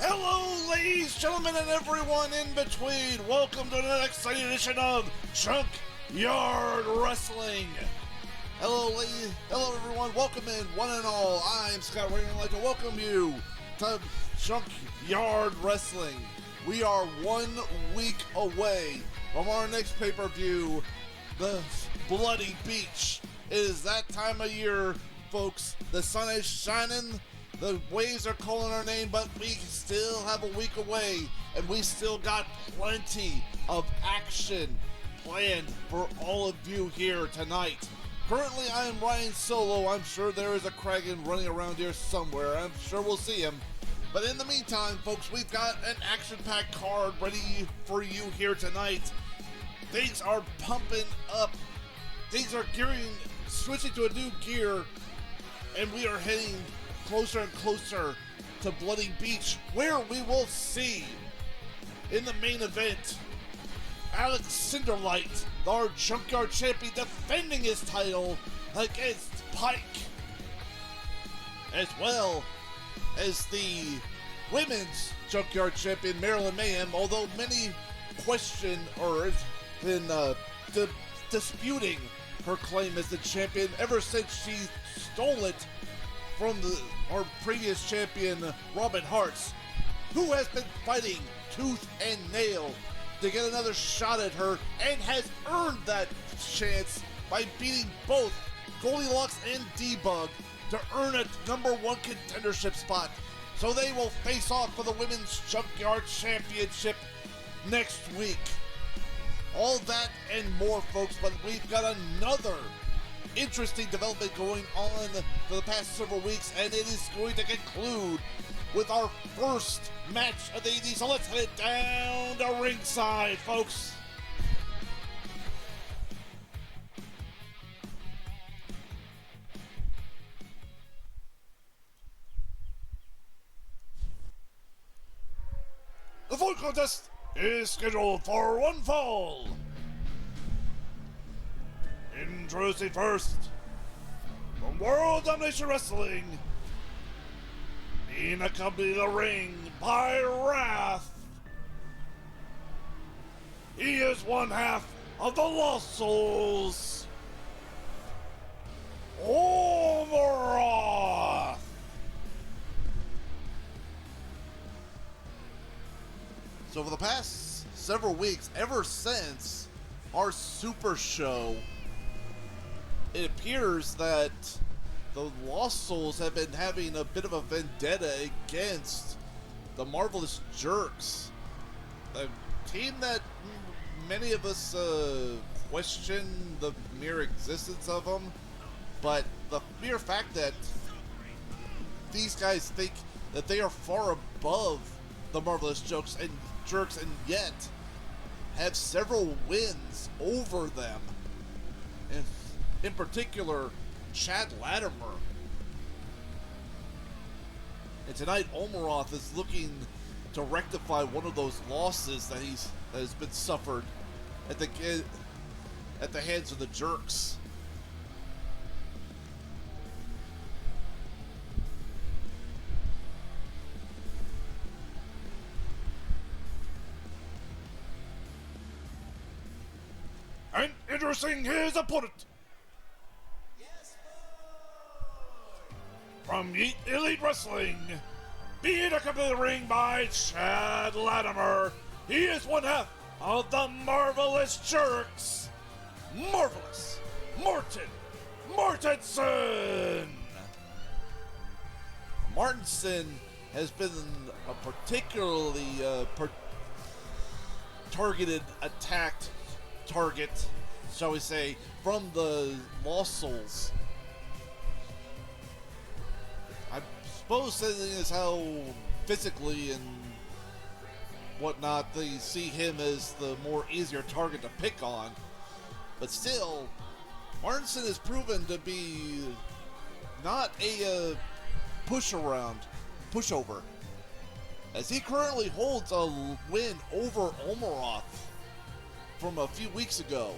Hello, ladies, gentlemen, and everyone in between. Welcome to the exciting edition of Junkyard Wrestling. Hello, ladies. Hello, everyone. Welcome in, one and all. I'm Scott Ray, and I'd like to welcome you to Junkyard Wrestling. We are 1 week away from our next pay-per-view, the Bloody Beach. It is that time of year, folks. The sun is shining. The waves are calling our name, but we still have a week away, and we still got plenty of action planned for all of you here tonight. Currently, I am Ryan Solo. I'm sure there is a Kragan running around here somewhere. I'm sure we'll see him. But in the meantime, folks, we've got an action-packed card ready for you here tonight. Things are pumping up. Things are switching to a new gear, and we are heading closer and closer to Bloody Beach, where we will see, in the main event, Alex Cinderlight, our Junkyard Champion, defending his title against Pike, as well as the Women's Junkyard Champion, Marilyn Mayhem, although many question or have been disputing her claim as the champion ever since she stole it from our previous champion, Robin Hartz, who has been fighting tooth and nail to get another shot at her and has earned that chance by beating both Goldilocks and Debug to earn a #1 contendership spot. So they will face off for the Women's Junkyard Championship next week. All that and more, folks, but we've got another interesting development going on for the past several weeks, and it is going to conclude with our first match of the evening. So let's head down to ringside, folks. The full contest is scheduled for one fall. Introducing first, from World Domination Wrestling, being accompanied in the ring by Wrath. He is one half of the Lost Souls, Omoroth. So for the past several weeks, ever since our Super Show, it appears that the Lost Souls have been having a bit of a vendetta against the Marvelous Jerks, a team that many of us question the mere existence of them, but the mere fact that these guys think that they are far above the Marvelous Jerks and yet have several wins over them. And in particular, Chad Latimer. And tonight, Omoroth is looking to rectify one of those losses that has been suffered at the hands of the Jerks. And introducing his opponent, from Elite Wrestling, being accompanied in the ring by Chad Latimer, he is one half of the Marvelous Jerks, Marvelous Mortensen. Mortensen has been a particularly attacked target, shall we say, from the Lost Souls. I suppose seeing as how physically and whatnot they see him as the more easier target to pick on, but still, Mortensen has proven to be not a pushover, as he currently holds a win over Omoroth from a few weeks ago.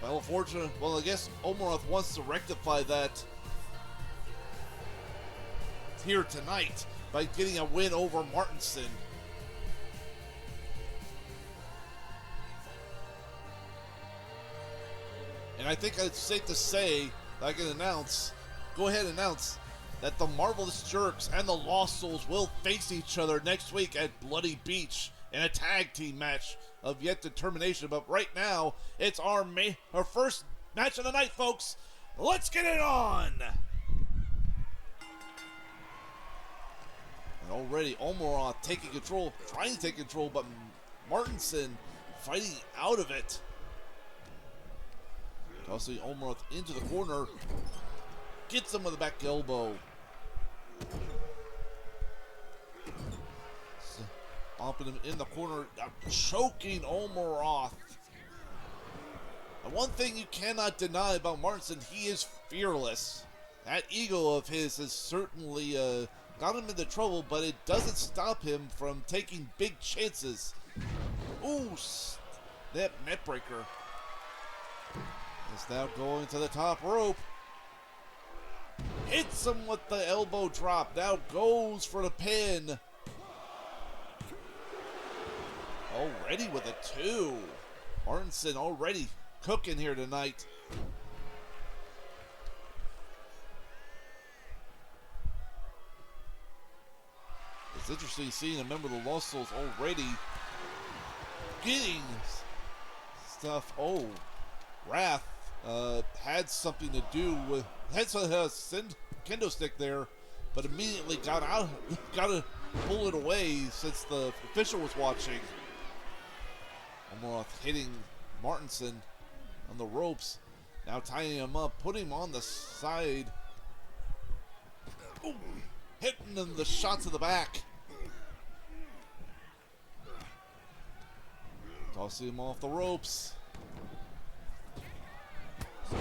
Well, unfortunately, I guess Omoroth wants to rectify that here tonight by getting a win over Martinson. And I think it's safe to say that I can go ahead and announce that the Marvelous Jerks and the Lost Souls will face each other next week at Bloody Beach in a tag team match of yet determination. But right now, it's our first match of the night, folks. Let's get it on! And already Omoroth taking control, trying to take control, but Martinson fighting out of it. Tossing Omoroth into the corner. Gets him with a back elbow. Bumping him in the corner, choking Omoroth. And one thing you cannot deny about Martinson, he is fearless. That ego of his has certainly got him into trouble, but it doesn't stop him from taking big chances. Ooh, that net breaker. Is now going to the top rope. Hits him with the elbow drop. Now goes for the pin. Already with a 2. Martinson already cooking here tonight. It's interesting seeing a member of the Lost Souls already getting stuff. Oh, Wrath had something to do with, had a kendo stick there, but immediately got to pull it away since the official was watching. Omoroth hitting Martinson on the ropes, now tying him up, putting him on the side. Ooh, hitting him the shots to the back. Tossing him off the ropes.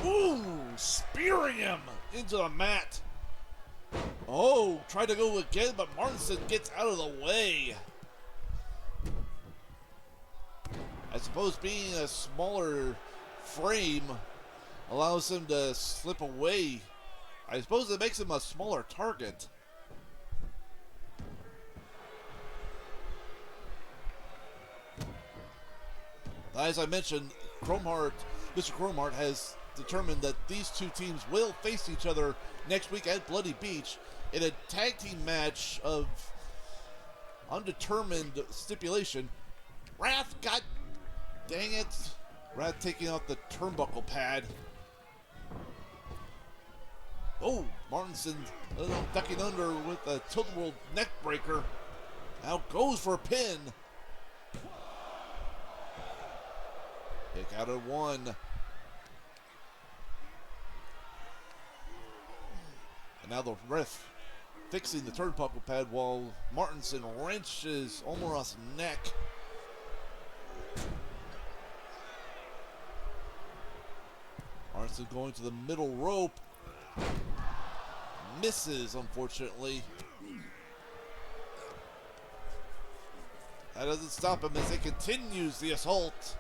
Ooh, spearing him into the mat. Oh, tried to go again, but Martinson gets out of the way. I suppose being a smaller frame allows him to slip away. I suppose it makes him a smaller target. As I mentioned, Mr. Cromart has determined that these two teams will face each other next week at Bloody Beach in a tag team match of undetermined stipulation. Wrath, god dang it. Wrath taking out the turnbuckle pad. Oh, Martinson ducking under with a tilt-a-whirl neck breaker. Now goes for a pin. Kick out of 1. And now the ref fixing the turnbuckle pad while Martinson wrenches Omoroth's neck. Martinson going to the middle rope. Misses, unfortunately. That doesn't stop him as he continues the assault.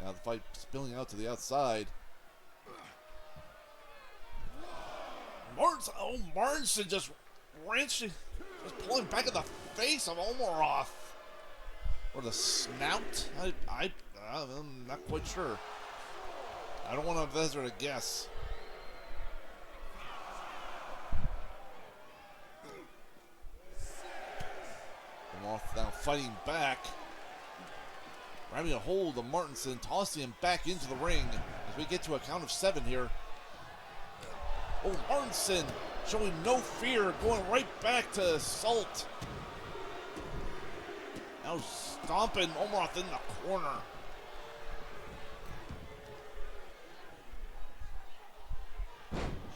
Now the fight spilling out to the outside. Martinson just wrenching, just pulling back in the face of Omoroth. Or the snout? I'm not quite sure. I don't want to hazard a guess. Omoroth now fighting back. Grabbing a hold of Martinson, tossing him back into the ring as we get to a count of 7 here. Oh, Martinson showing no fear, going right back to assault. Now stomping Omoroth in the corner.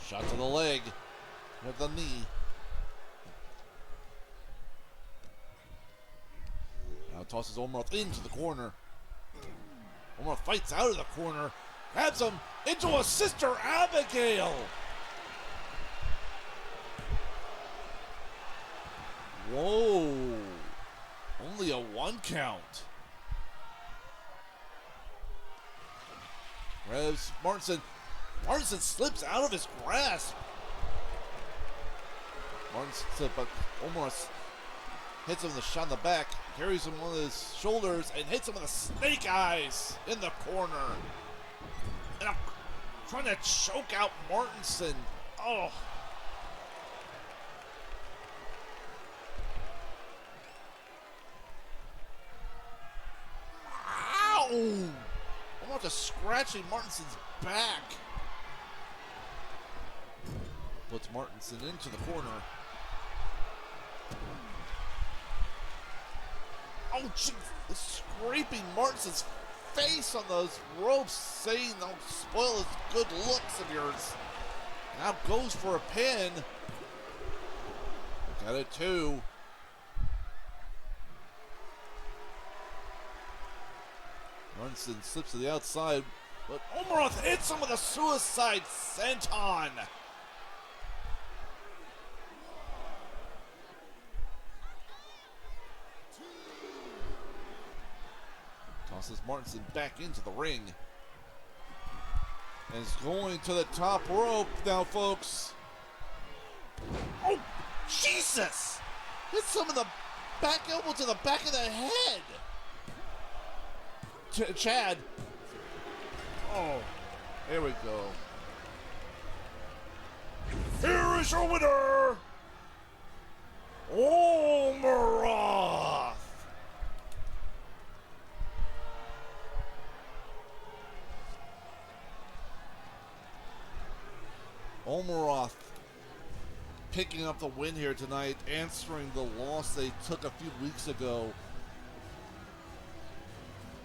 Shot to the leg with the knee. Now tosses Omoroth into the corner. Omoroth fights out of the corner, grabs him into a Sister Abigail. Whoa, only a 1 count. Grabs Martinson, Martinson slips out of his grasp. Martinson slips, but Omos hits him with a shot in the back, carries him on his shoulders, and hits him with a snake eyes in the corner. And I'm trying to choke out Martinson. Oh. Ow! I'm just scratching Martinson's back. Puts Martinson into the corner. Oh, jeez. Scraping Martinson's face on those ropes, saying, "Don't spoil his good looks of yours." Now goes for a pin. Got it too. Martinson slips to the outside, but Omeroth hits him with a suicide senton. Tosses Martinson back into the ring. And is going to the top rope now, folks. Oh, Jesus! Hit some of the back elbow to the back of the head. Chad. Oh, there we go. Here is your winner, Omeroth. Omeroth picking up the win here tonight, answering the loss they took a few weeks ago.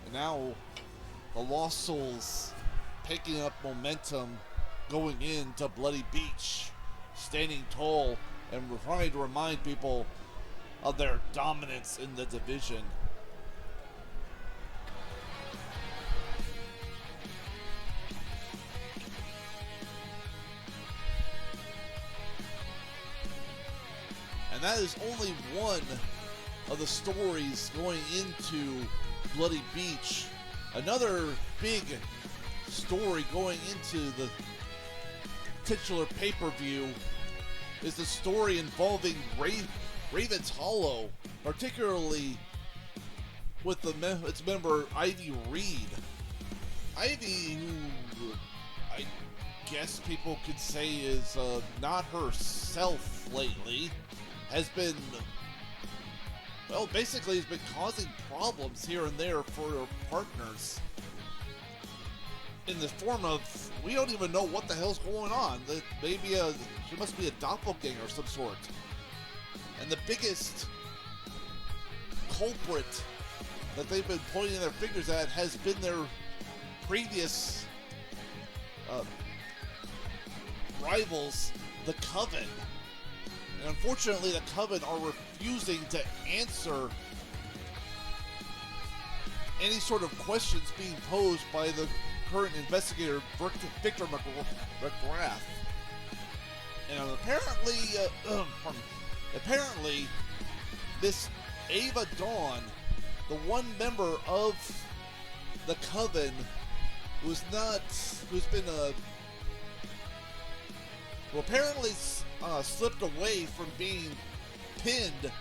And now the Lost Souls picking up momentum going into Bloody Beach, standing tall and trying to remind people of their dominance in the division. And that is only one of the stories going into Bloody Beach. Another big story going into the titular pay-per-view is the story involving Raven's Hollow, particularly with its member Ivy Reed. Ivy, who I guess people could say is not herself lately, has been, well, basically has been causing problems here and there for her partners. In the form of, we don't even know what the hell's going on. That maybe she must be a doppelganger of some sort. And the biggest culprit that they've been pointing their fingers at has been their previous rivals, the Coven. And unfortunately, the Coven are refusing to answer any sort of questions being posed by the current investigator, Victor McGrath. And apparently, this Ava Dawn, the one member of the Coven who's been apparently slipped away from being pinned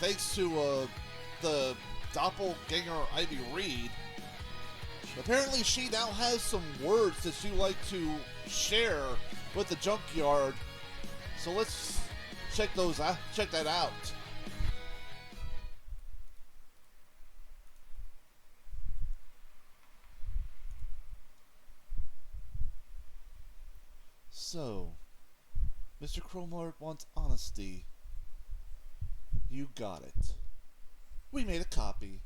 thanks to the doppelganger Ivy Reed. Apparently she now has some words that she would like to share with the Junkyard. So let's check that out. So, Mr. Crowmart wants honesty. You got it. We made a copy.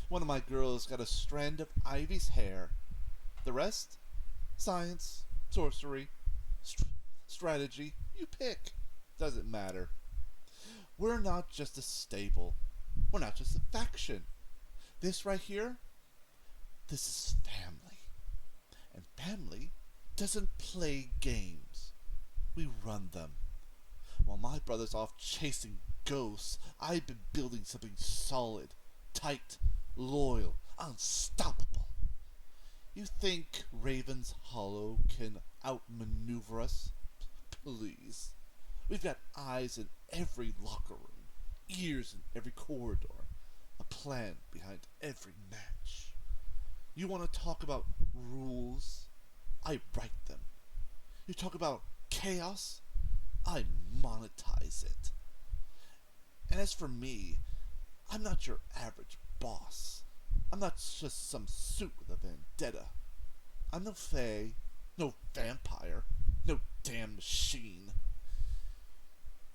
One of my girls got a strand of Ivy's hair. The rest? Science, sorcery, strategy, you pick. Doesn't matter. We're not just a stable. We're not just a faction. This right here, this is family. And family doesn't play games. We run them. While my brother's off chasing ghosts, I've been building something solid, tight, loyal, unstoppable. You think Raven's Hollow can outmaneuver us? Please. We've got eyes in every locker room, ears in every corridor, a plan behind every match. You want to talk about rules? I write them. You talk about chaos? I monetize it. And as for me, I'm not your average boss. I'm not just some suit with a vendetta. I'm no fae, no vampire, no damn machine.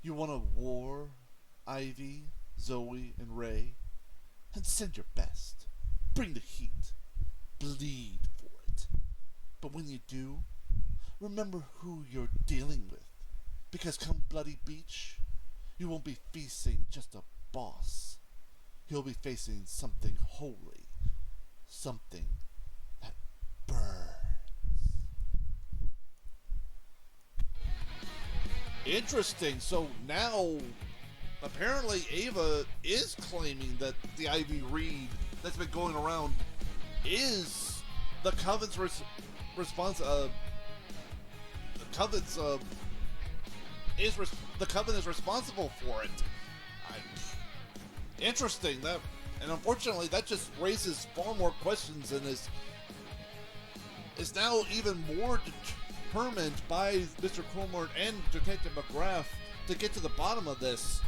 You want a war, Ivy, Zoe, and Ray? And send your best. Bring the heat. Bleed for it. But when you do, remember who you're dealing with. Because come Bloody Beach, you won't be facing just a boss. You'll be facing something holy. Something that burns. Interesting. So now, apparently Ava is claiming that the Ivy Reed that's been going around is the Coven's response. The Coven is responsible for it. Interesting. That, and unfortunately, that just raises far more questions and is now even more determined by Mr. Cromart and Detective McGrath to get to the bottom of this.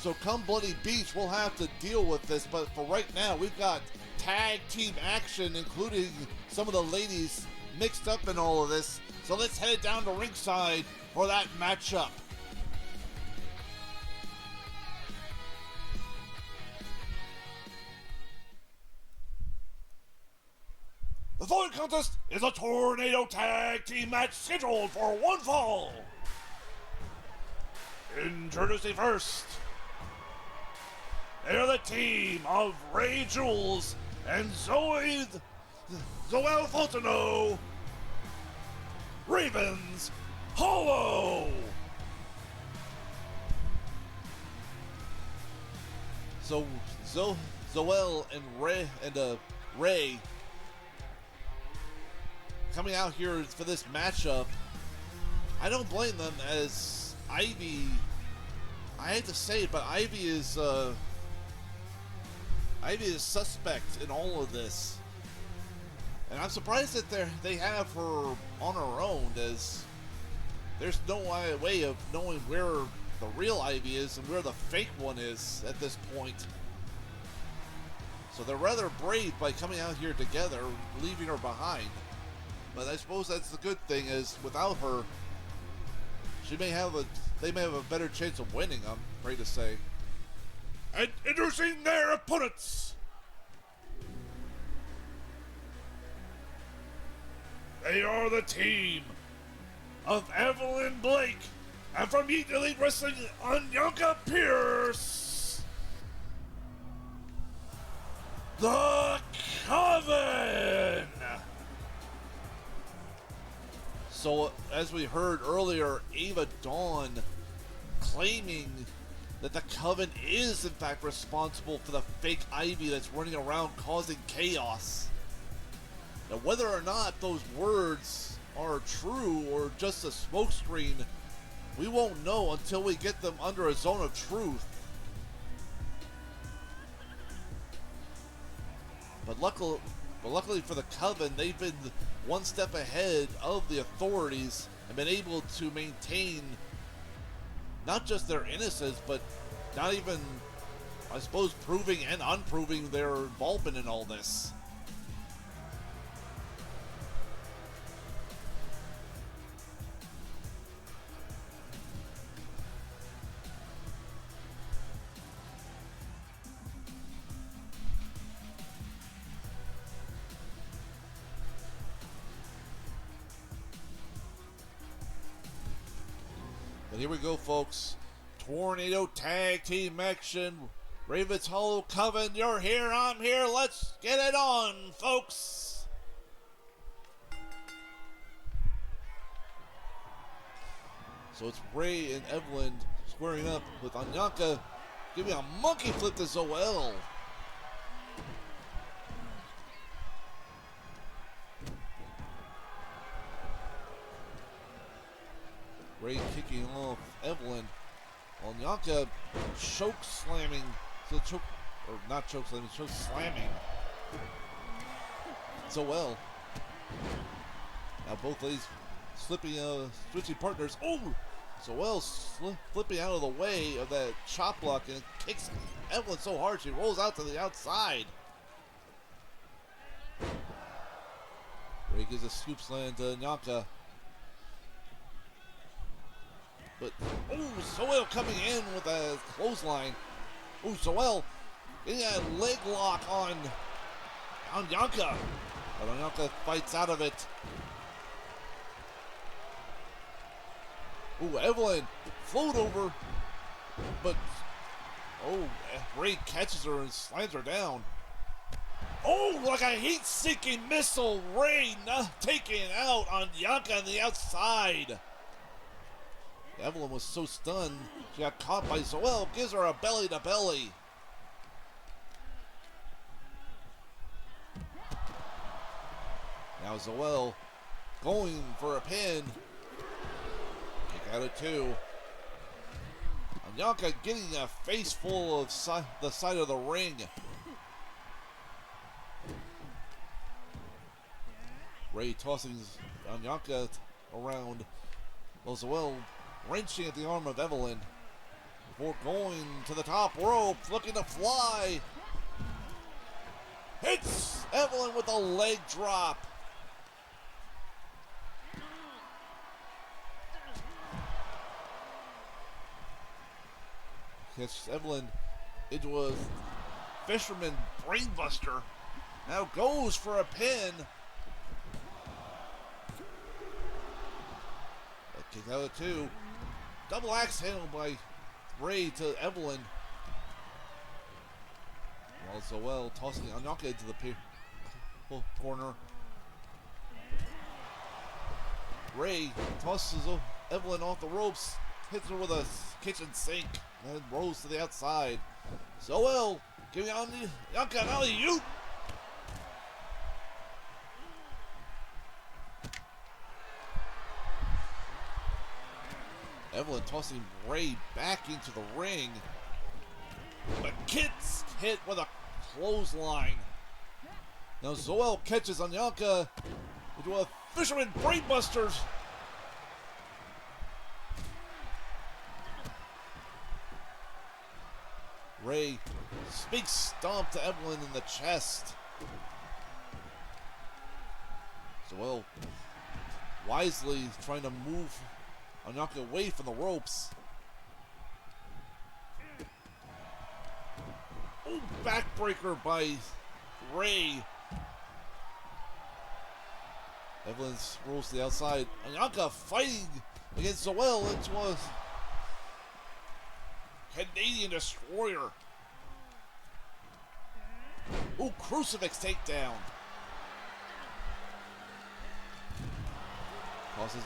So come Bloody Beach, we'll have to deal with this, but for right now, we've got tag team action, including some of the ladies mixed up in all of this. So let's head down to ringside for that matchup. The following contest is a tornado tag team match scheduled for one fall. Introducing first, they're the team of Ray Jules and Zoe Fontano, Ravens Hollow. So Zoel and Ray coming out here for this matchup. I don't blame them, as Ivy, I hate to say it, but Ivy is suspect in all of this. And I'm surprised that they have her on her own, as there's no way of knowing where the real Ivy is and where the fake one is at this point. So they're rather brave by coming out here together, leaving her behind. But I suppose that's the good thing, is without her, they may have a better chance of winning, I'm afraid to say. And introducing their opponents, they are the team of Evelyn Blake, and from Elite Wrestling, Anyanka Pierce, the Coven. So, as we heard earlier, Ava Dawn claiming that the Coven is in fact responsible for the fake Ivy that's running around causing chaos. Now, whether or not those words are true or just a smokescreen, we won't know until we get them under a zone of truth. But luckily for the Coven, they've been one step ahead of the authorities and been able to maintain not just their innocence, but not even, I suppose, proving and unproving their involvement in all this. But here we go, folks. Tornado tag team action. Ravens Hollow Coven, you're here, I'm here. Let's get it on, folks. So it's Ray and Evelyn squaring up with Anyanka giving a monkey flip to Zoel. Ray kicking off Evelyn. While Nyanka choke slamming. Not choke slamming, choke slamming. So well. Now both ladies switching partners. Oh! So well flipping out of the way of that chop block and kicks Evelyn so hard she rolls out to the outside. Ray gives a scoop slam to Nyanka. But, Soel coming in with a clothesline. Soel getting a leg lock on Nyanka. But Nyanka fights out of it. Evelyn float over. But, Ray catches her and slams her down. Like a heat-seeking missile. Ray taken out on Nyanka on the outside. Evelyn was so stunned, she got caught by Zoel, gives her a belly-to-belly. Now Zoel going for a pin. Kick out of 2. Nyanka getting a face full of the side of the ring. Ray tossing Nyanka around. Zoel wrenching at the arm of Evelyn before going to the top rope, looking to fly. Hits Evelyn with a leg drop. Hits Evelyn into a fisherman brainbuster. Now goes for a pin. Kick out of 2. Double axe handle by Ray to Evelyn. Zoel tossing Nyanka into the corner. Ray tosses Evelyn off the ropes, hits her with a kitchen sink, and rolls to the outside. Zoel giving Nyanka an alley-oop. Evelyn tossing Ray back into the ring. But gets hit with a clothesline. Now Zoel catches Nyanka into a fisherman brainbusters. Ray big stomp to Evelyn in the chest. Zoel wisely trying to move Nyanka away from the ropes. Backbreaker by Ray. Evelyn rolls to the outside. Nyanka fighting against Zoel into a Canadian Destroyer. Crucifix takedown. Tosses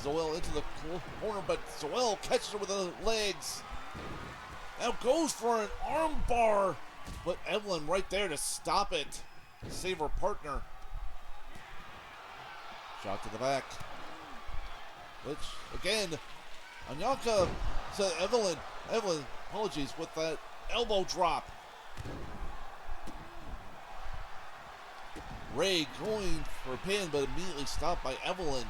Zoel into the corner, but Zoel catches her with the legs. Now goes for an arm bar, but Evelyn right there to stop it. Save her partner. Shot to the back. Which, again, Nyanka to Evelyn, apologies, with that elbow drop. Ray going for a pin, but immediately stopped by Evelyn.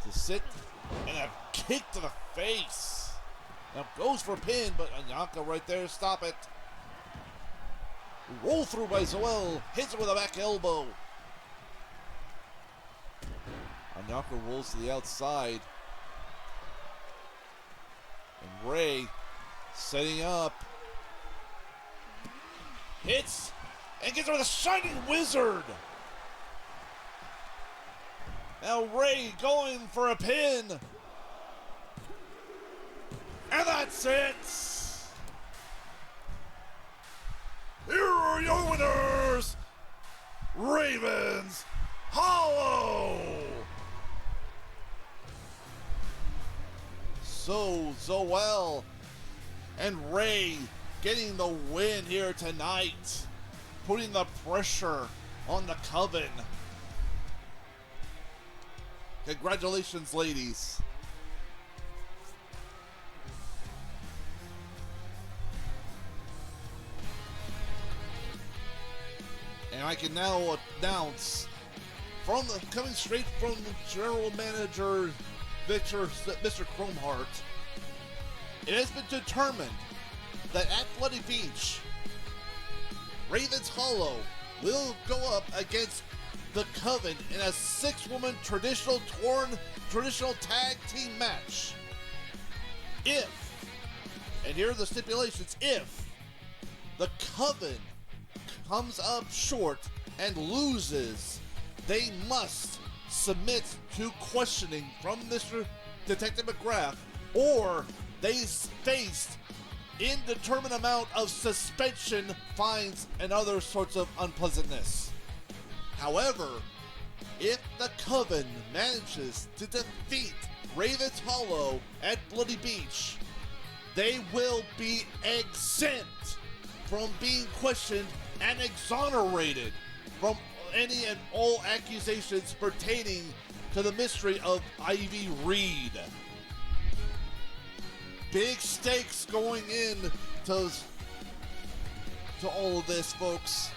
To sit and a kick to the face. Now goes for a pin, but Nyanka right there, stop it. Roll through by Zoel, hits it with a back elbow. Nyanka rolls to the outside. And Ray setting up. Hits and gets her with a Shining Wizard. Now Ray going for a pin. And that's it. Here are your winners, Ravens Hollow. So Zoel and Ray getting the win here tonight, putting the pressure on the Coven. Congratulations, ladies. And I can now announce, coming straight from General Manager Mr. Chromehart, it has been determined that at Bloody Beach, Raven's Hollow will go up against the Coven in a 6-woman traditional tag team match. If, and here are the stipulations, if the Coven comes up short and loses, they must submit to questioning from Mr. Detective McGrath, or they face indeterminate amount of suspension, fines, and other sorts of unpleasantness. However, if the Coven manages to defeat Raven's Hollow at Bloody Beach, they will be exempt from being questioned and exonerated from any and all accusations pertaining to the mystery of Ivy Reed. Big stakes going in to all of this, folks.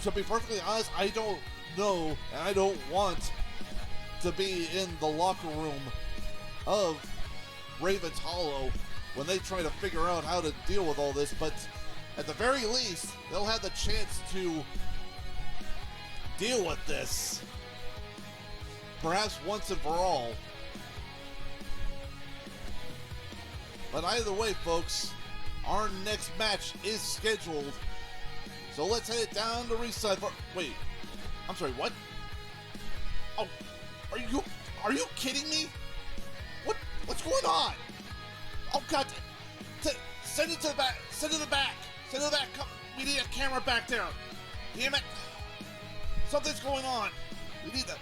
To be perfectly honest, I don't know, and I don't want to be in the locker room of Raven's Hollow when they try to figure out how to deal with all this, but at the very least, they'll have the chance to deal with this, perhaps once and for all. But either way, folks, our next match is scheduled. So let's head it down to ringside for... Wait, I'm sorry, what? Oh, are you kidding me? What's going on? Oh God, send it to the back, send it to the back, send it to the back, come, we need a camera back there. Damn it, something's going on. We need that.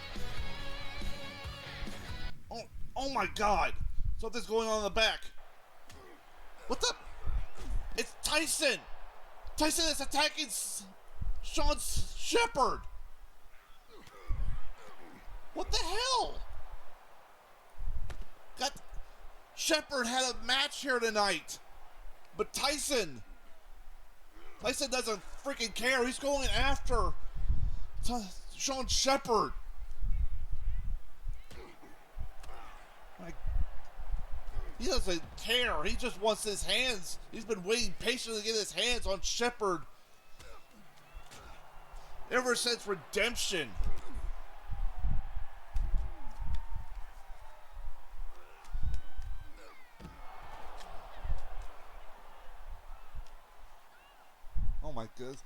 Oh my God, something's going on in the back. What the? It's Tyson! Tyson is attacking Sean Shepherd! What the hell? Shepherd had a match here tonight, but Tyson doesn't freaking care. He's going after Sean Shepherd. He doesn't care. He just wants his hands. He's been waiting patiently to get his hands on Shepherd ever since Redemption. Oh my goodness.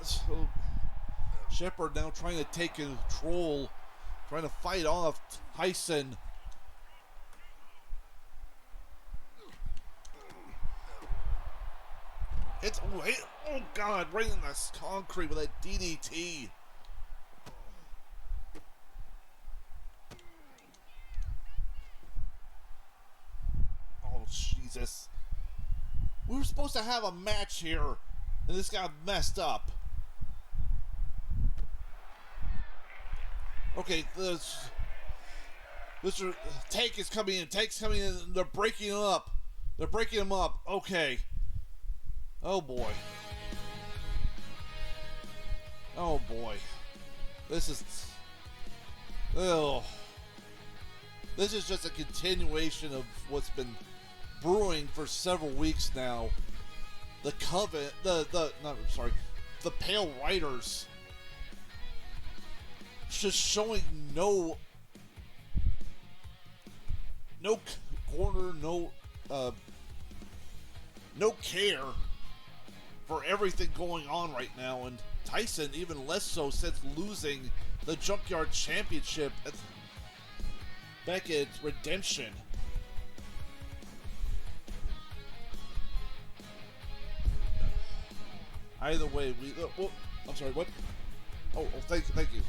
So Shepherd now trying to take control, trying to fight off Tyson. Oh God, right in the concrete with that DDT. Oh Jesus. We were supposed to have a match here, and this got messed up. Okay, Mr. Tank is coming in. Tank's coming in, and they're breaking him up. They're breaking him up. Okay. Oh boy. Oh boy. This is... Oh. This is just a continuation of what's been brewing for several weeks now. The Coven... the Pale Riders. Just showing no corner, no care for everything going on right now, and Tyson even less so since losing the Junkyard Championship back at Redemption. Either way, I'm sorry, what? Oh, thank you.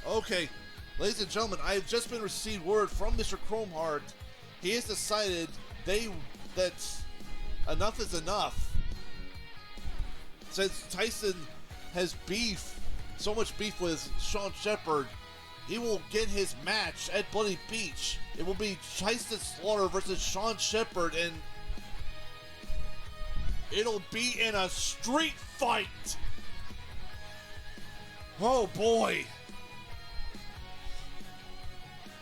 Okay. Ladies and gentlemen, I have just been received word from Mr. Chromehart. He has decided they that enough is enough. Since Tyson has beef, so much beef with Sean Shepherd, he will get his match at Bloody Beach. It will be Tyson Slaughter versus Sean Shepherd, and it'll be in a street fight. Oh boy.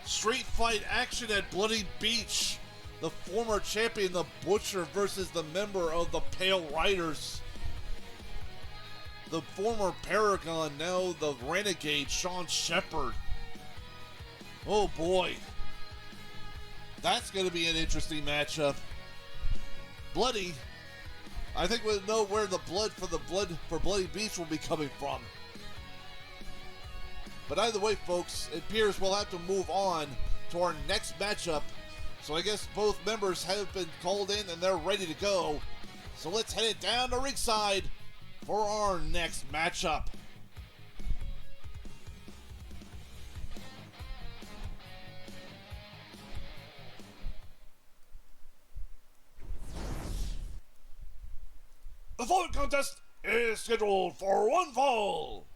Street fight action at Bloody Beach. The former champion, the Butcher, versus the member of the Pale Riders. The former Paragon, now the Renegade, Sean Shepherd. Oh boy. That's going to be an interesting matchup. Bloody. I think we'll know where the blood for Bloody Beach will be coming from. But either way, folks, it appears we'll have to move on to our next matchup. So I guess both members have been called in and they're ready to go. So let's head it down to ringside for our next matchup. The following contest is scheduled for one fall.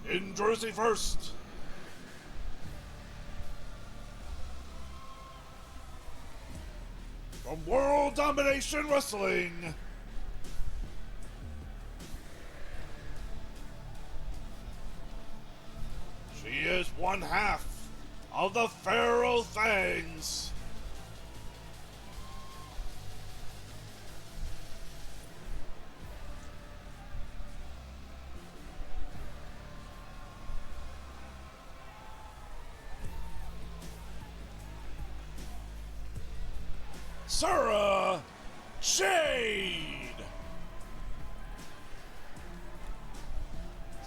In Jersey first, from World Domination Wrestling, she is one half of the Pharaoh Fangs. Sarah Jade.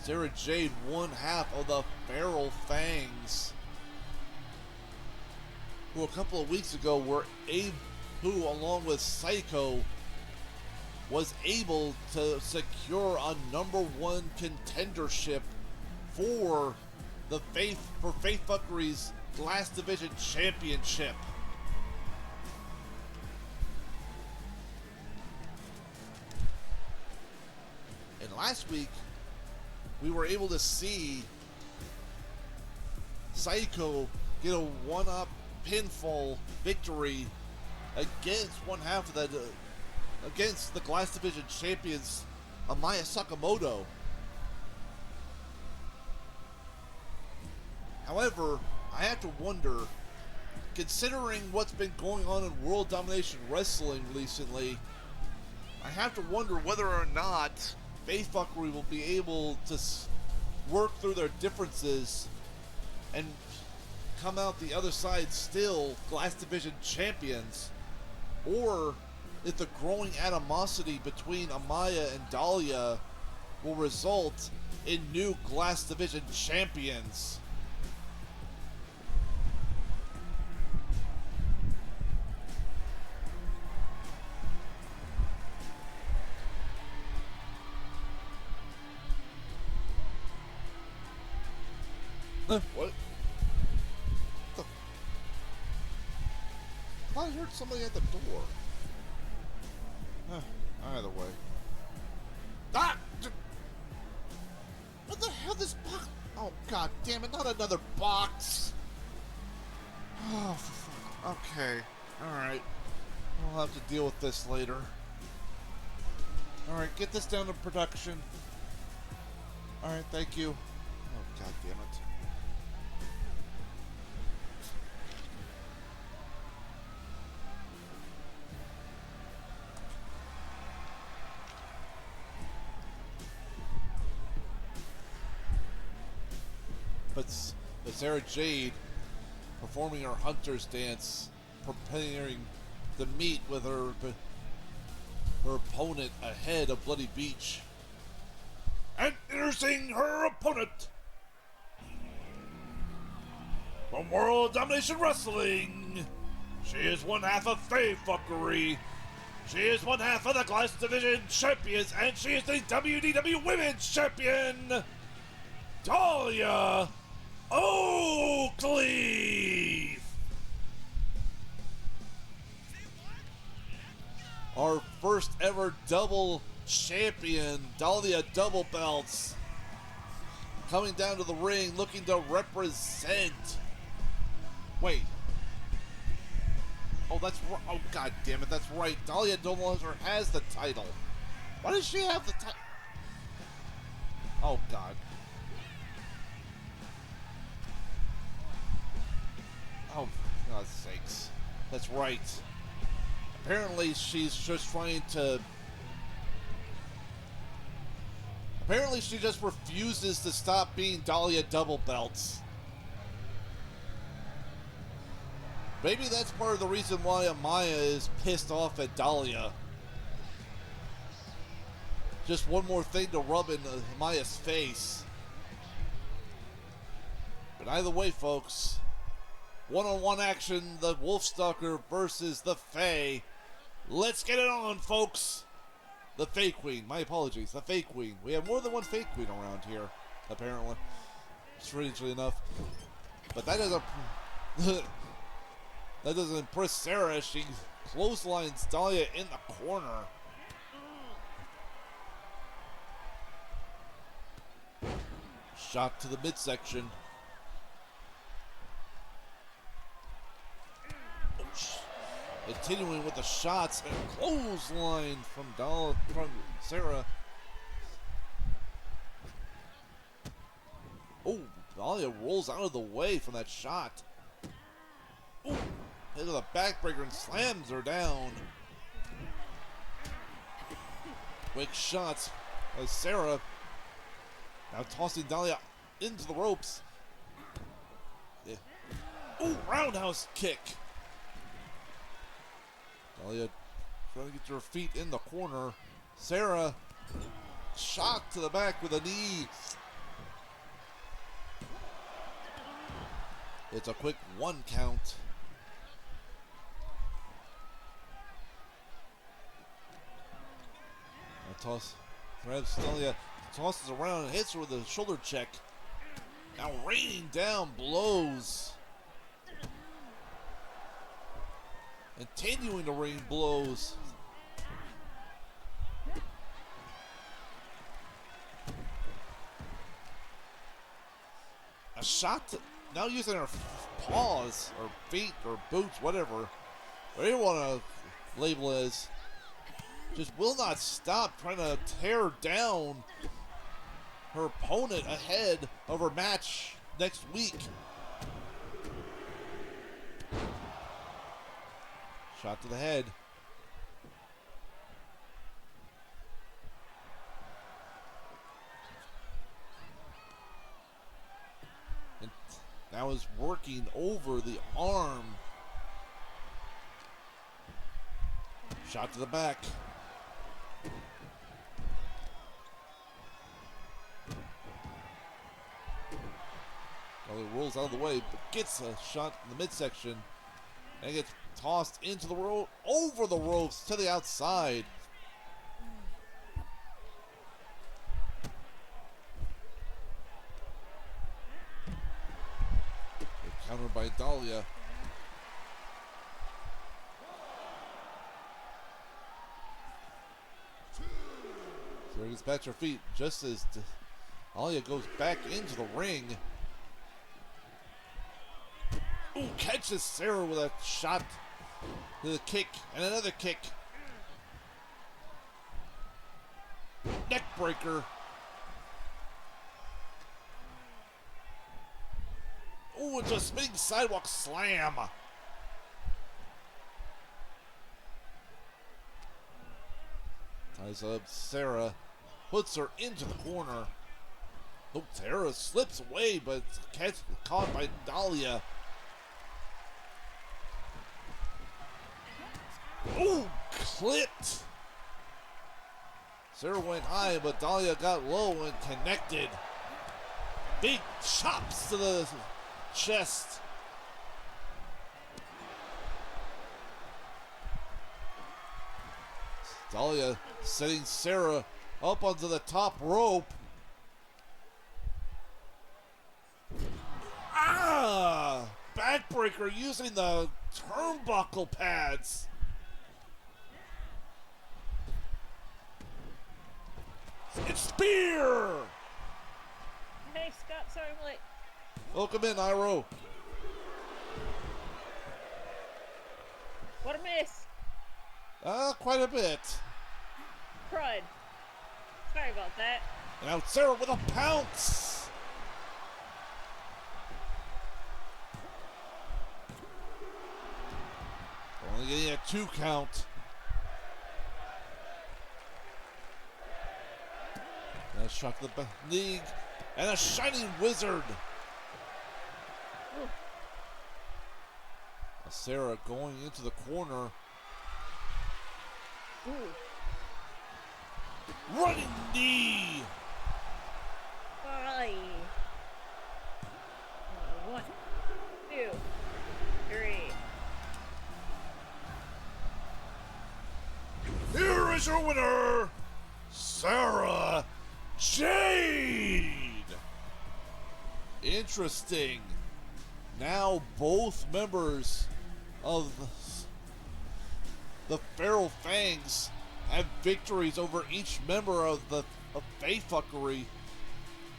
Sarah Jade, one half of the Pharaoh Fangs, who a couple of weeks ago who along with Psycho was able to secure a #1 contendership for the Faith Fuckery's Glass Division Championship. And last week, we were able to see Psycho get a one-up pinfall victory against one half of that, against the Glass Division champions, Amaya Sakamoto. However, I have to wonder, considering what's been going on in World Domination Wrestling recently, I have to wonder whether or not Faith Fuckery will be able to work through their differences and come out the other side still Glass Division champions, or if the growing animosity between Amaya and Dahlia will result in new Glass Division champions. What? I heard somebody at the door. Either way. Ah! What the hell, this box? Oh, god damn it, not another box! Oh, for fuck. Okay. Alright. We'll have to deal with this later. Alright, get this down to production. Alright, thank you. Oh, god damn it. But Sarah Jade, performing her hunter's dance, preparing to meet with her opponent ahead of Bloody Beach. And introducing her opponent from World Domination Wrestling, she is one half of Faith Fuckery. She is one half of the Glass Division Champions, and she is the WDW Women's Champion, Dahlia Oh, Cleave! Our first ever double champion, Dahlia Double Belts, coming down to the ring looking to represent. Wait. Oh, that's right. Oh, god damn it, that's right. Dahlia no longer has the title. Why does she have the title? Oh, god. Oh, for God's sakes. That's right. Apparently, she's just trying to... Apparently, she just refuses to stop being Dahlia Double Belts. Maybe that's part of the reason why Amaya is pissed off at Dahlia. Just one more thing to rub in Amaya's face. But either way, folks, one-on-one action, the Wolfstalker versus the Fae. Let's get it on, folks. The Fae Queen. My apologies. The Fae Queen. We have more than one Fae Queen around here, apparently. Strangely enough. But that doesn't... that doesn't impress Sarah. She clotheslines Dahlia in the corner. Shot to the midsection. Continuing with the shots and a clothesline from Sarah. Oh, Dahlia rolls out of the way from that shot. Oh, into the backbreaker and slams her down. Quick shots as Sarah now tossing Dahlia into the ropes. Yeah. Oh, roundhouse kick. Dahlia trying to get her feet in the corner. Sarah shot to the back with a knee. It's a quick 1 count. Toss, grabs Dahlia, tosses around and hits her with a shoulder check. Now raining down blows. Continuing to rain blows. A shot to, now using her paws or feet or boots, whatever you want to label it as, just will not stop trying to tear down her opponent ahead of her match next week. Shot to the head. And now is working over the arm. Shot to the back. Dahlia rolls out of the way, but gets a shot in the midsection and gets tossed into the rope, over the ropes to the outside. Countered by Dahlia. Sarah gets back to her feet just as Dahlia goes back into the ring. Ooh, catches Sarah with a shot to the kick and another kick. Neck breaker. Ooh, it's a spinning sidewalk slam. Ties up Sarah, puts her into the corner. Oh, Sarah slips away, but caught by Dahlia. Ooh, clipped. Sarah went high, but Dahlia got low and connected. Big chops to the chest. Dahlia setting Sarah up onto the top rope. neckbreaker using the turnbuckle pads. It's spear! Hey, Scott, sorry I'm late. Welcome in, Iro. What a miss. Quite a bit. Crud. Sorry about that. Now Sarah with a pounce. Only getting a 2 count. Now shock the league. And a shining wizard. Ooh. Sarah going into the corner. Ooh. Running knee. Bye. 1, 2, 3. Here is your winner, Sarah Jade. Interesting. Now both members of the Feral Fangs have victories over each member of Faefuckery.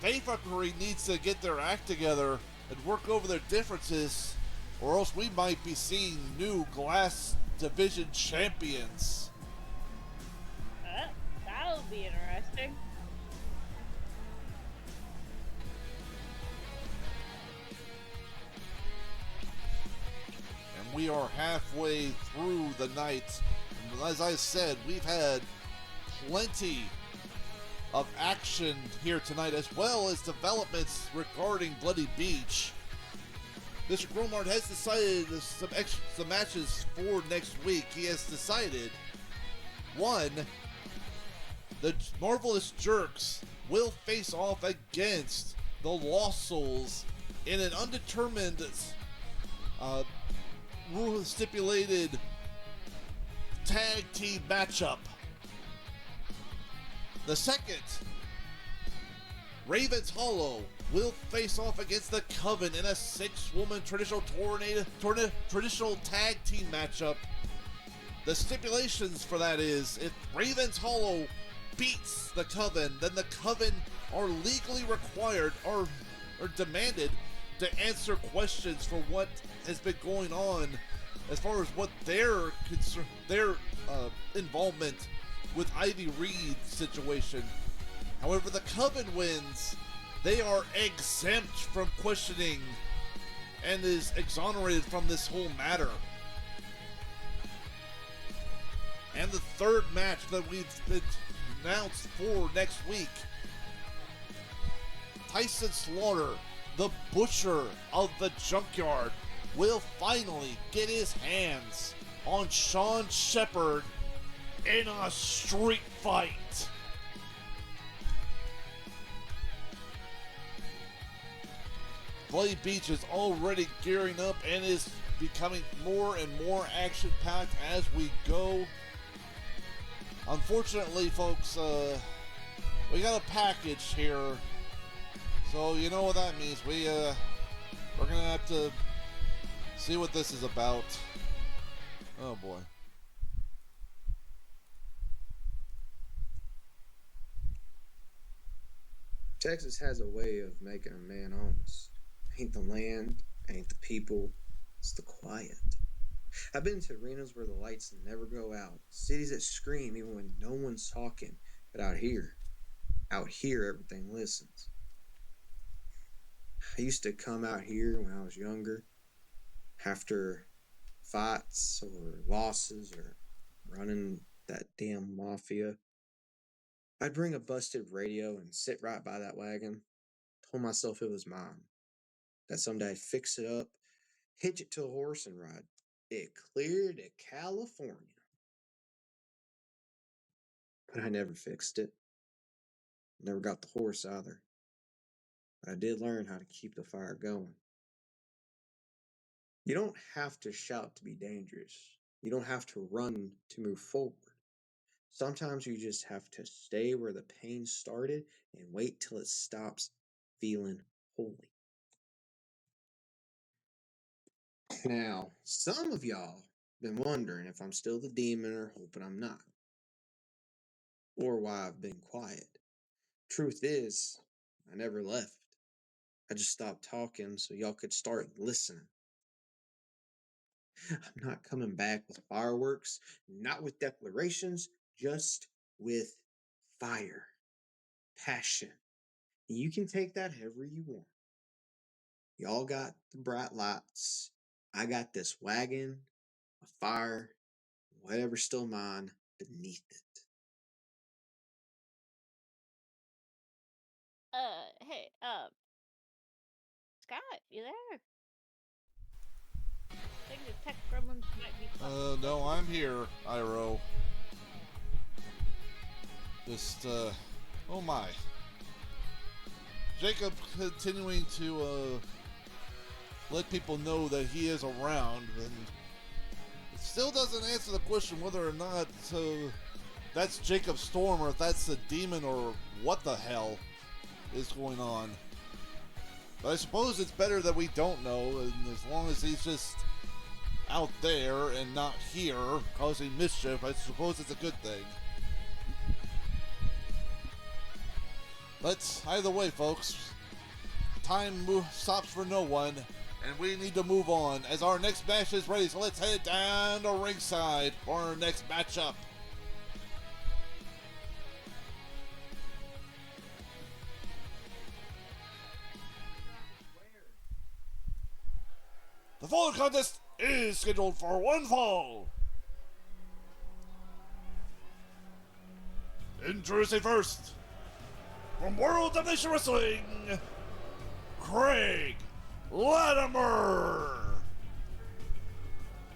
Faefuckery needs to get their act together and work over their differences, or else we might be seeing new Glass Division champions. That'll be interesting. And we are halfway through the night. And as I said, we've had plenty of action here tonight, as well as developments regarding Bloody Beach. Mr. Gromard has decided some matches for next week. He has decided, 1, the Marvelous Jerks will face off against the Lost Souls in an undetermined rule stipulated tag team matchup. The second, Raven's Hollow will face off against the Coven in a 6-woman traditional tag team matchup. The stipulations for that is, if Raven's Hollow beats the Coven, then the Coven are legally required or demanded to answer questions for what has been going on as far as what their involvement with Ivy Reed's situation. However, the Coven wins, they are exempt from questioning and is exonerated from this whole matter. And the third match that we've been announced for next week, Tyson Slaughter, the Butcher of the Junkyard, will finally get his hands on Sean Shepherd in a street fight. Bloody Beach is already gearing up and is becoming more and more action-packed as we go. Unfortunately, folks, we got a package here, so you know what that means. We're gonna have to see what this is about. Oh boy. Texas has a way of making a man honest. Ain't the land, ain't the people, it's the quiet. I've been to arenas where the lights never go out, cities that scream even when no one's talking, but out here everything listens. I used to come out here when I was younger, after fights or losses or running that damn mafia. I'd bring a busted radio and sit right by that wagon, told myself it was mine, that someday I'd fix it up, hitch it to a horse and ride it clear to California. But I never fixed it. Never got the horse either. But I did learn how to keep the fire going. You don't have to shout to be dangerous. You don't have to run to move forward. Sometimes you just have to stay where the pain started and wait till it stops feeling holy. Now, some of y'all been wondering if I'm still the demon or hoping I'm not, or why I've been quiet. Truth is, I never left. I just stopped talking so y'all could start listening. I'm not coming back with fireworks, not with declarations, just with fire, passion. And you can take that however you want. Y'all got the bright lights. I got this wagon, a fire, whatever's still mine beneath it. Hey, Scott, you there? I think the tech gremlins might be. No, I'm here, Iro. Just, oh my. Jacob continuing to, let people know that he is around, and it still doesn't answer the question whether or not, that's Jacob Storm, or if that's the demon, or what the hell is going on. But I suppose it's better that we don't know, and as long as he's just out there and not here causing mischief, I suppose it's a good thing. But either way, folks, time stops for no one, and we need to move on as our next match is ready. So let's head down to ringside for our next matchup. The following contest is scheduled for one fall. Introducing first, from World Domination Wrestling, Craig Latimer.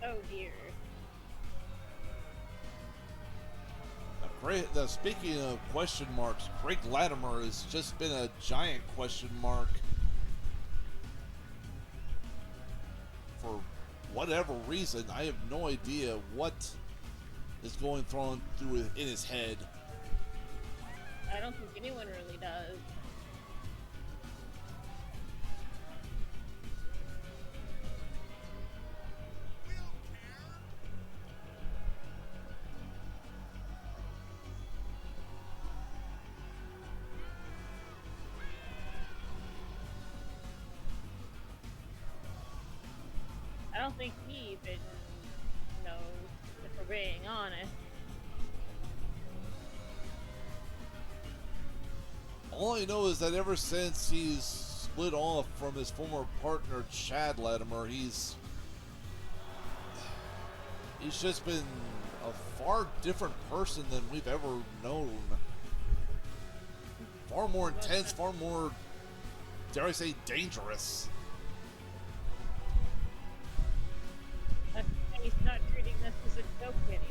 Oh dear. Speaking of question marks, Craig Latimer has just been a giant question mark for whatever reason. I have no idea what is going through in his head. I don't think anyone really does. I don't think he even knows, if we're being honest. All I know is that ever since he's split off from his former partner Chad Latimer, he's just been a far different person than we've ever known. Far more intense, far more, dare I say, dangerous. He's not treating this as a joke anymore.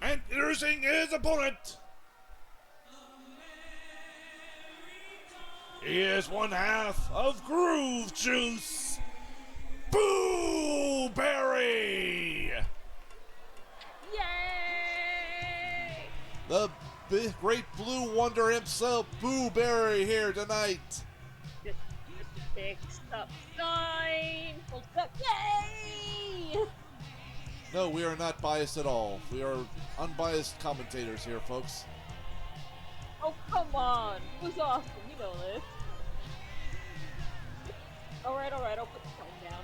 And introducing his opponent, he is one half of Groove Juice, Boo Berry. Yay! The great blue wonder himself, Boo Berry, here tonight. Just big stop sign. Full stop. Yay! No, we are not biased at all. We are unbiased commentators here, folks. Oh, come on. Who's awesome? You know this. Alright, I'll put the phone down.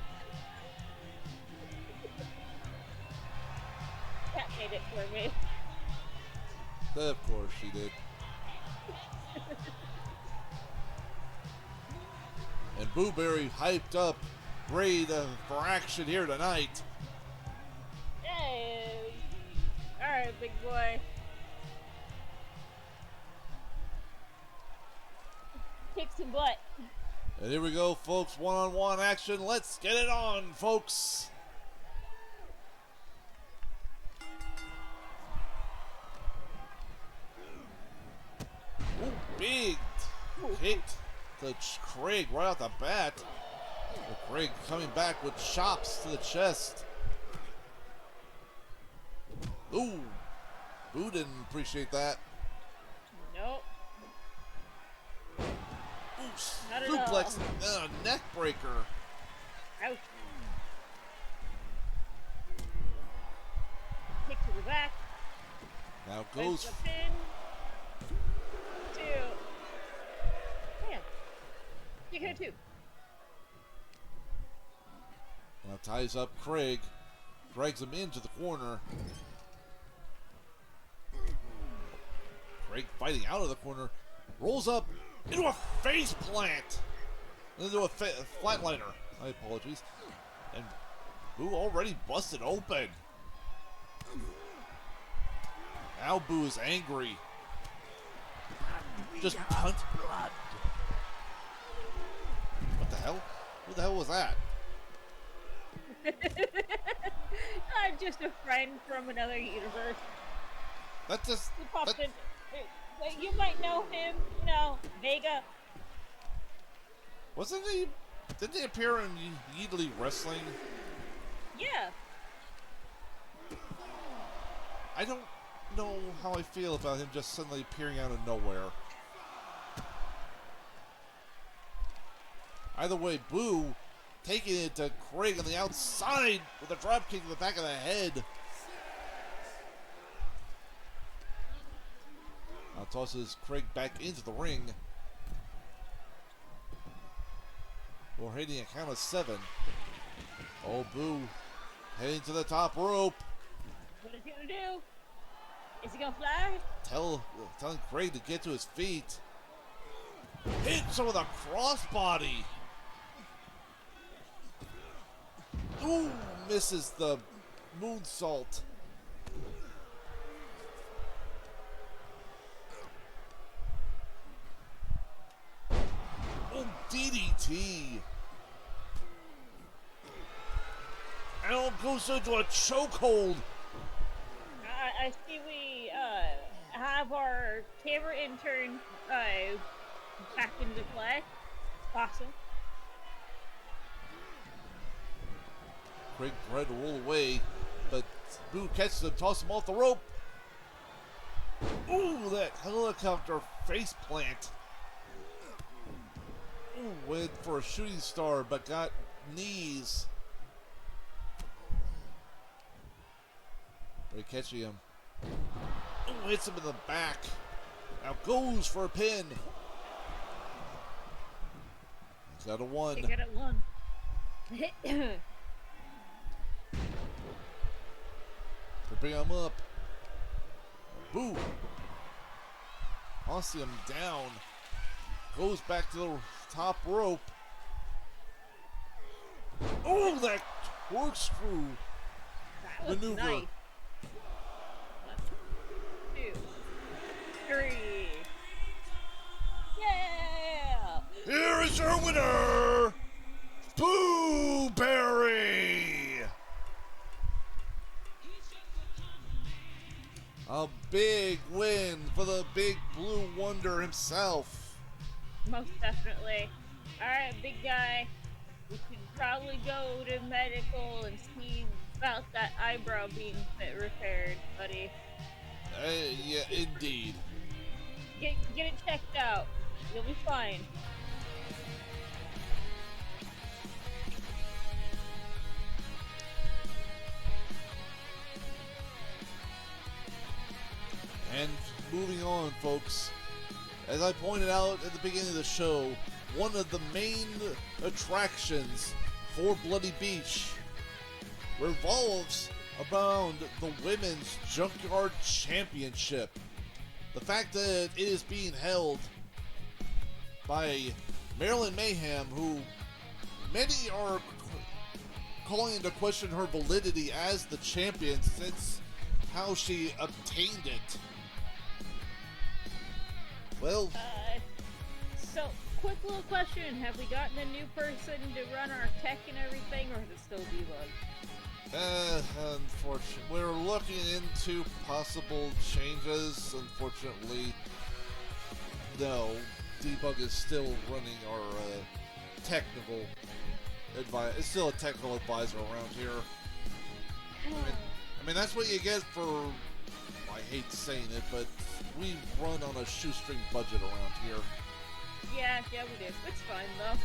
Cat made it for me. Of course she did. And Boo Berry hyped up, ready for action here tonight. Hey! Alright, big boy. Kick some butt. And here we go, folks. One-on-one action. Let's get it on, folks. Ooh, big kick to Craig right off the bat. But Craig coming back with chops to the chest. Ooh, Boo didn't appreciate that. Nope. suplex, then a neck breaker. Ouch. Kick to the back. Now goes. The pin. 2. Man. Kick it 2. Now ties up Craig. Drags him into the corner. Craig fighting out of the corner. Rolls up into a face plant. Into a flatliner. My apologies. And Boo already busted open. Now Boo is angry. Just punt blood. What the hell? Who the hell was that? I'm just a friend from another universe. That just... He popped in. You might know him. You know, Vega. Wasn't he... Didn't he appear in Yeedly Wrestling? Yeah. I don't know how I feel about him just suddenly appearing out of nowhere. Either way, Boo taking it to Craig on the outside with a drop kick to the back of the head. Now tosses Craig back into the ring. We're hitting a count of 7. Oh, Boo heading to the top rope. What is he gonna do? Is he gonna fly? Telling Craig to get to his feet. Hits him with a crossbody. Ooh, misses the moonsault. Oh, DDT. And goes into a chokehold. I see we have our camera intern back into play. Awesome. Craig tried to roll away, but Boo catches him, tosses him off the rope. Ooh, that helicopter face plant. Ooh, went for a shooting star, but got knees. Ray catching him. Ooh, hits him in the back. Now goes for a pin. He's got a 1. They got it 1. They bring him up. Boo. Tossing him down. Goes back to the top rope. Oh, that corkscrew That was maneuver. nice. 1, 2, 3. Yeah! Here is your winner, Boo Berry. A big win for the Big Blue Wonder himself. Most definitely. Alright, big guy. We should probably go to medical and see about that eyebrow being repaired, buddy. Yeah, indeed. Get it checked out. You'll be fine. And moving on, folks. As I pointed out at the beginning of the show, one of the main attractions for Bloody Beach revolves around the Women's Junkyard Championship. The fact that it is being held by Marilyn Mayhem, who many are calling into question her validity as the champion since how she obtained it. Well, so quick little question: have we gotten a new person to run our tech and everything, or is it still Debug? Unfortunately, we're looking into possible changes. Unfortunately, no. Debug is still running our technical advice. It's still a technical advisor around here. I mean, that's what you get for. I hate saying it, but we run on a shoestring budget around here. Yeah, we do. It's fine, though.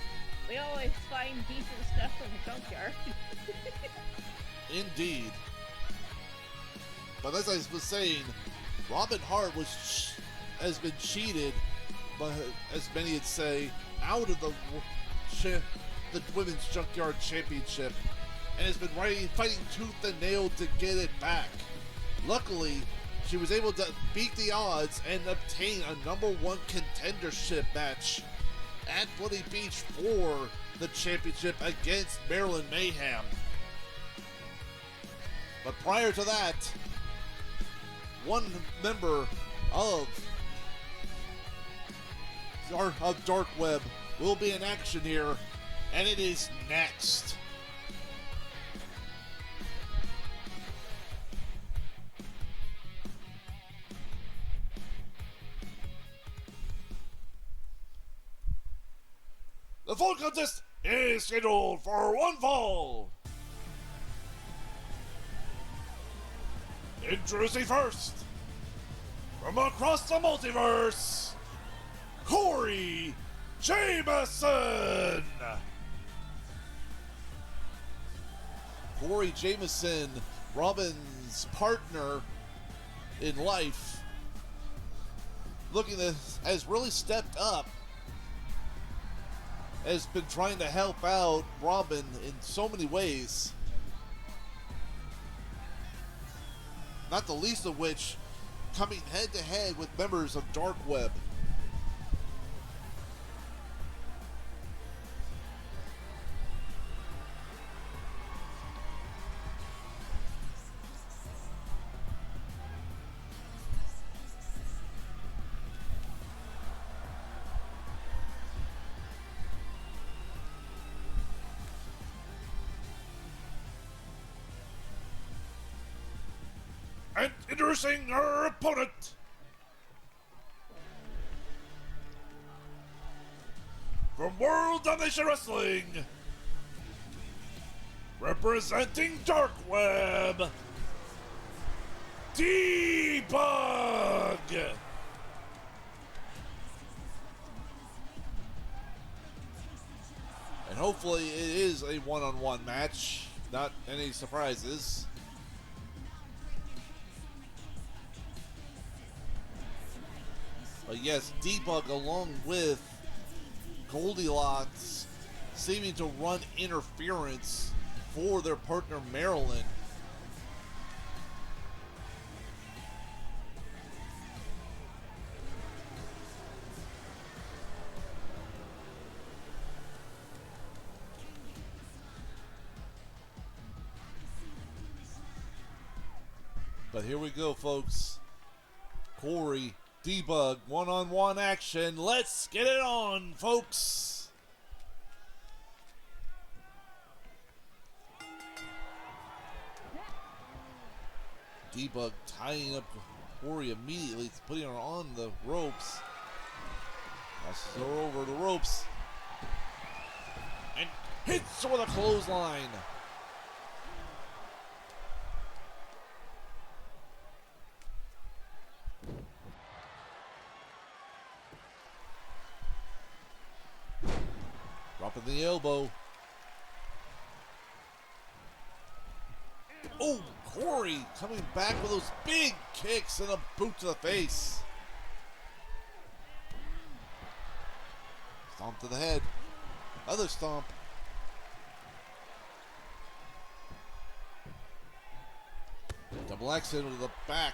We always find decent stuff from the junkyard. Indeed. But as I was saying, Robin Hart has been cheated, but as many would say, out of the Women's Junkyard Championship, and has been fighting tooth and nail to get it back. Luckily, she was able to beat the odds and obtain a #1 contendership match at Bloody Beach for the championship against Marilyn Mayhem. But prior to that, one member of Dark Web will be in action here, and it is next. The full contest is scheduled for one fall. Introducing first, from across the multiverse, Corey Jameson. Corey Jameson, Robin's partner in life, has really stepped up, has been trying to help out Robin in so many ways. Not the least of which coming head to head with members of Dark Web. And introducing her opponent, from World Domination Wrestling, representing Dark Web, D-Bug. And hopefully it is a one-on-one match, not any surprises. But yes, D-Bug along with Goldilocks seeming to run interference for their partner Marilyn. But here we go, folks. Corey, D-Bug, one-on-one action. Let's get it on, folks. D-Bug tying up Corey immediately, putting her on the ropes. Passes her over the ropes. And hits her with a clothesline. Dropping the elbow. Oh, Corey coming back with those big kicks and a boot to the face. Stomp to the head. Another stomp. Double axe into the back.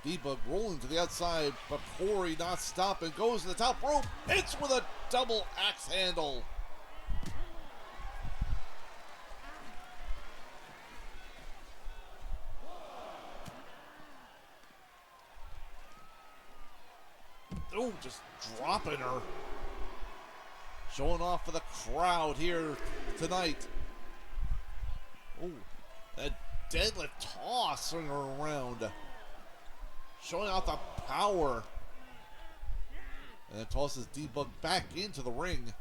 D-Bug rolling to the outside, but Corey not stopping. Goes to the top rope. Hits with a double axe handle. Oh, just dropping her. Showing off for the crowd here tonight. Oh, that deadlift tossing her around. Showing off the power. And it tosses D-Bug back into the ring.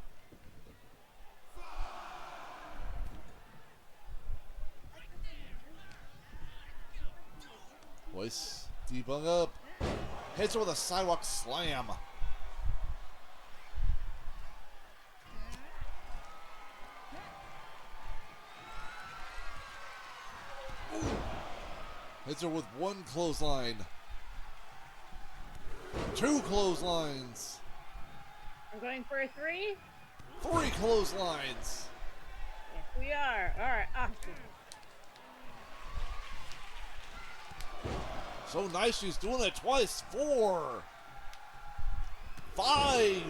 Hoists D-Bug up. Hits her with a sidewalk slam. Hits her with one clothesline. 2 clotheslines. I'm going for a 3. 3 clotheslines. Yes, we are. Alright, awesome. So nice, she's doing it twice. 4. 5.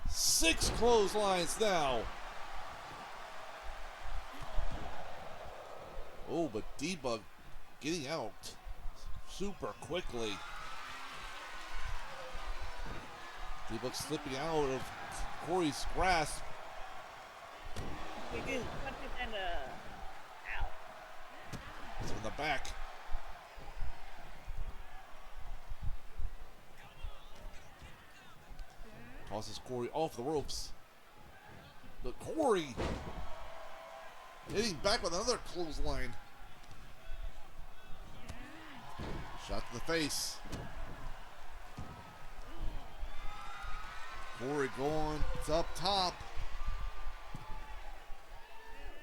6 clotheslines now. Oh, but D-Bug getting out super quickly. D-Bug slipping out of Corey's grasp. We do punches and ow. It's in the back. Tosses Corey off the ropes. But Corey hitting back with another clothesline. Shot to the face. Corey going, it's up top.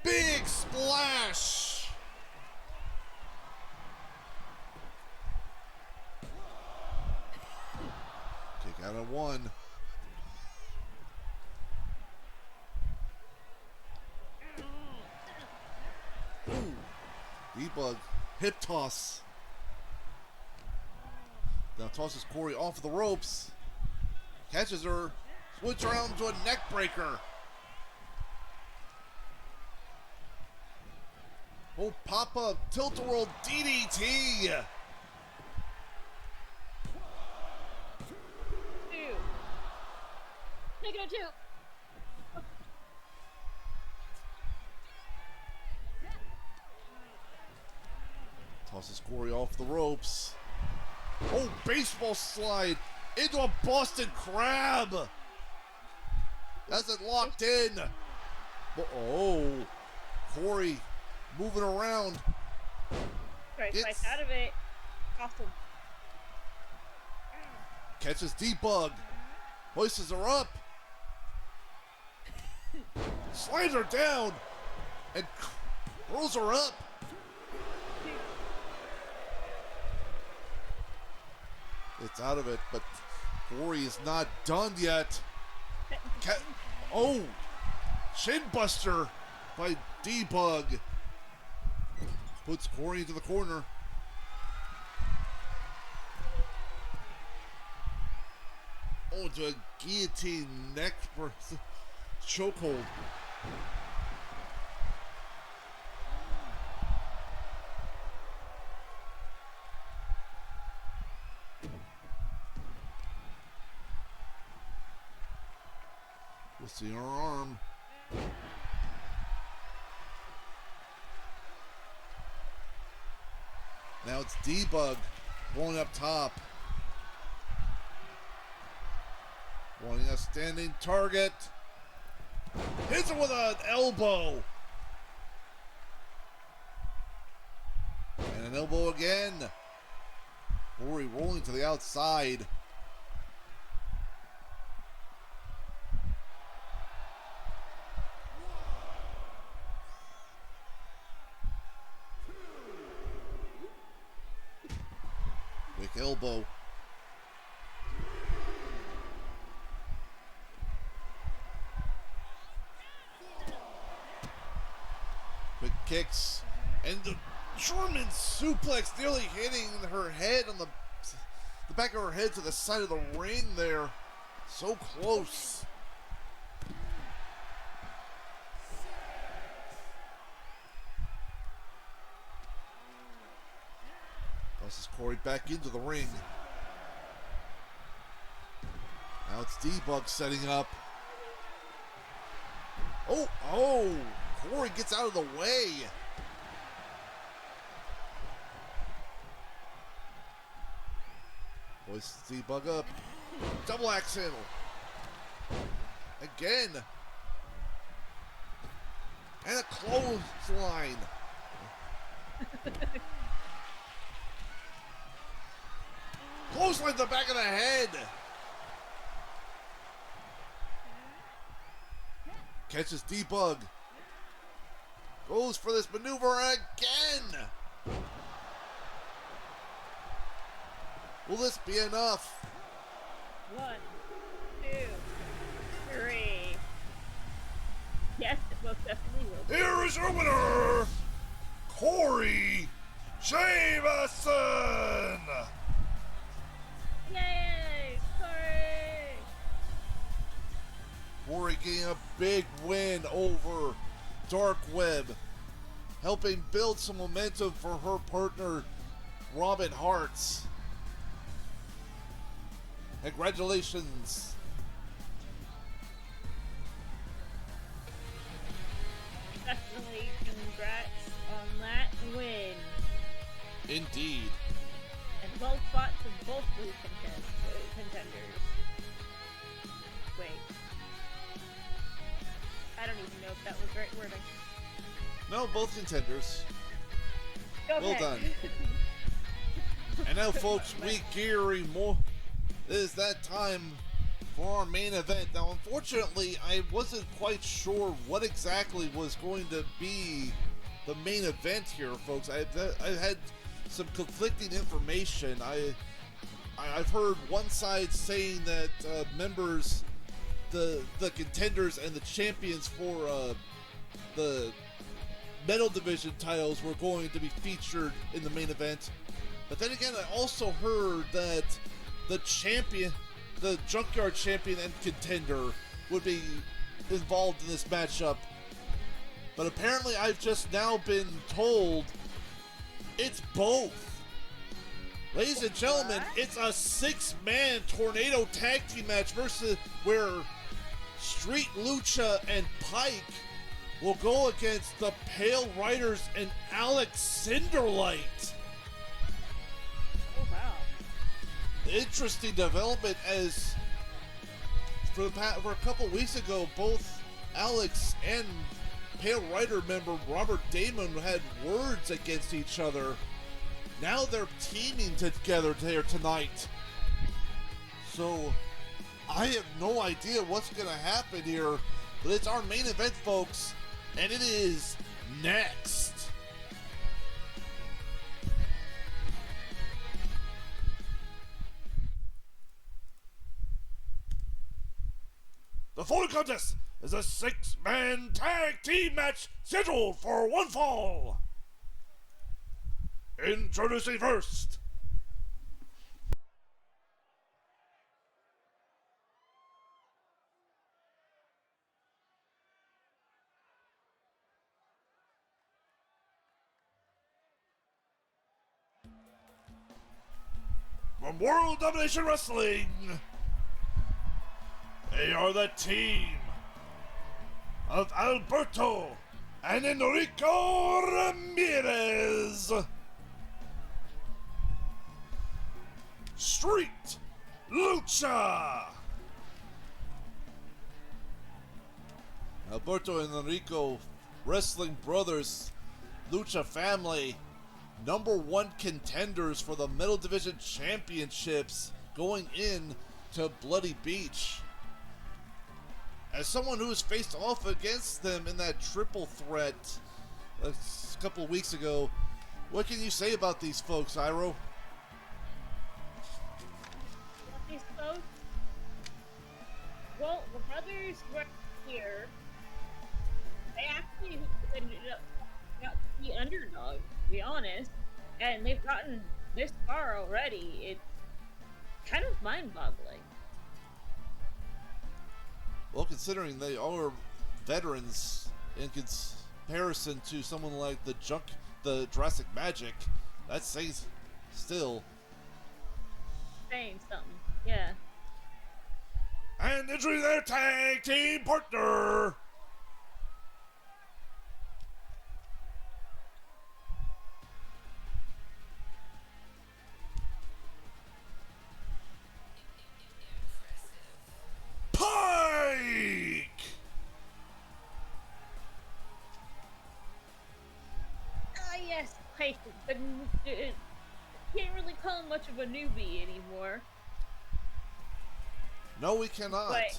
Big splash! Kick out of 1. Ooh. D-Bug hip toss. Now tosses Corey off the ropes. Catches her. Switch around to a neck breaker. Oh, pop-up tilt-a-whirl DDT. 2. Taking a 2. Tosses Corey off the ropes. Oh, baseball slide into a Boston Crab. That's it locked in. Oh, Corey moving around. Right, slice out of it. Awesome. Catches D-Bug. Hoists her up. Slides her down. And rolls her up. It's out of it, but Corey is not done yet. Oh! Shin buster by D-Bug. Puts Corey into the corner. Oh, to a guillotine neck for chokehold. We'll see her arm. Now it's D-Bug going up top. Wanting a standing target. Hits her with an elbow. And an elbow again. Corey rolling to the outside. Quick elbow. Quick kicks. And the German suplex nearly hitting her head on the back of her head to the side of the ring there. So close. Tosses Corey back into the ring. Now it's D-Bug setting up. Oh! Corey gets out of the way. Hoists D-Bug up. Double axe handle. Again. And a clothesline. Clothesline to the back of the head. Catches D-Bug. Goes for this maneuver again. Will this be enough? 1, 2, 3. Yes, it most definitely will. Here is your winner, Corey Jamison. Yay, Corey! Corey getting a big win over Dark Web, helping build some momentum for her partner, Robin Hart. Congratulations. Definitely congrats on that win. Indeed. And well fought to both the contenders. Wait. I don't even know if that was right wording. No, both contenders. Okay. Well done. And now, folks, we gearing more. It is that time for our main event. Now, unfortunately, I wasn't quite sure what exactly was going to be the main event here, folks. I had some conflicting information. I've heard one side saying that members, the contenders and the champions for the metal division titles were going to be featured in the main event. But then again, I also heard that the champion, the Junkyard champion and contender, would be involved in this matchup. But apparently I've just now been told it's both. Ladies and gentlemen, it's a 6-man tornado tag team match versus where Street Lucha and Pike will go against the Pale Riders and Alex Cinderlight. Oh, wow. Interesting development, as for a couple weeks ago, both Alex and Pale Rider member Robert Damon had words against each other. Now they're teaming together here tonight. So I have no idea what's going to happen here, but it's our main event, folks, and it is next. The following contest is a 6-man tag team match scheduled for one fall. Introducing first, from World Domination Wrestling, they are the team of Alberto and Enrico Ramirez. Street Lucha. Alberto and Enrico, wrestling brothers, Lucha family, #1 contenders for the Metal Division Championships going in to Bloody Beach. As someone who has faced off against them in that triple threat a couple of weeks ago, what can you say about these folks, Iro? These folks? Well, the brothers were here. They actually ended up the underdog, to be honest, and they've gotten this far already. It's kind of mind-boggling. Well, considering they are veterans in comparison to someone like the Jurassic Magic, that says still. Saying something, yeah. And entering their tag team partner, Pike! Yes, Pike, but can't really call him much of a newbie anymore. No, we cannot. But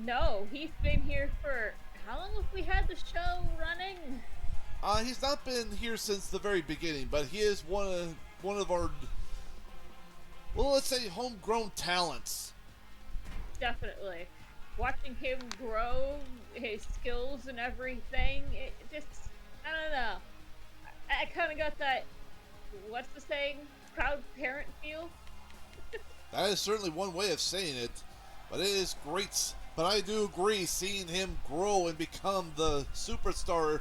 no, he's been here for how long have we had the show running? He's not been here since the very beginning, but he is one of our, well, let's say homegrown talents. Definitely. Watching him grow, his skills and everything, it just, I don't know. I kind of got that, what's the saying? Proud parent feel? That is certainly one way of saying it, but it is great. But I do agree, seeing him grow and become the superstar,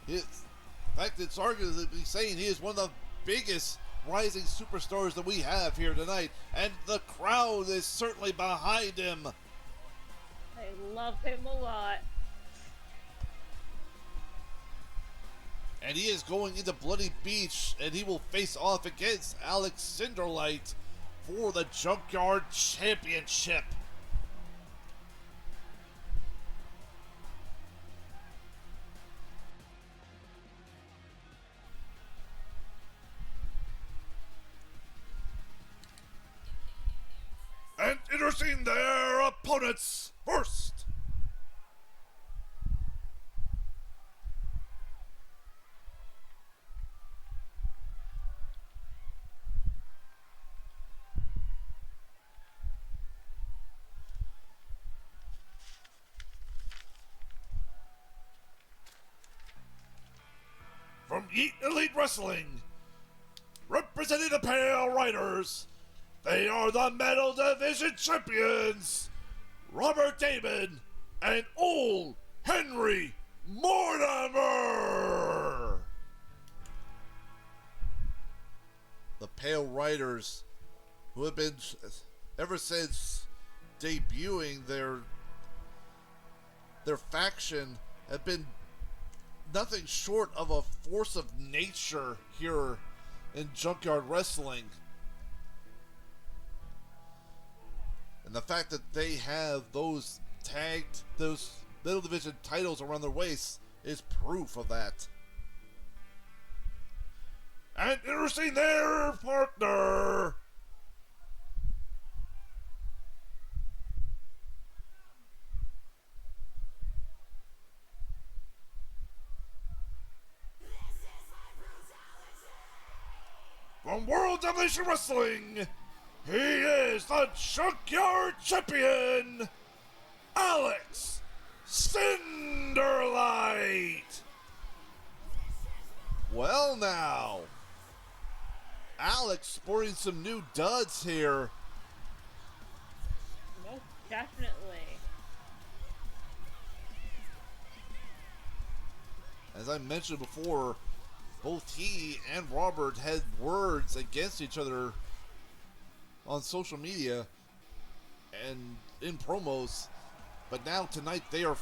in fact, it's arguably saying he is one of the biggest rising superstars that we have here tonight, and the crowd is certainly behind him. I love him a lot. And he is going into Bloody Beach, and he will face off against Alex Cinderlight for the Junkyard Championship. And introducing their opponents first. From Yeet Elite Wrestling, representing the Pale Riders, they are the Metal Division Champions, Robert Damon and Old Henry Mortimer. The Pale Riders, who have been, ever since debuting their faction, have been nothing short of a force of nature here in Junkyard Wrestling. And the fact that they have those middle division titles around their waists is proof of that. And introducing their partner, from World Domination Wrestling, he is the Junkyard Champion, Alex Cinderlight. Well now, Alex sporting some new duds here. Most definitely. As I mentioned before, both he and Robert had words against each other on social media and in promos, but now tonight they are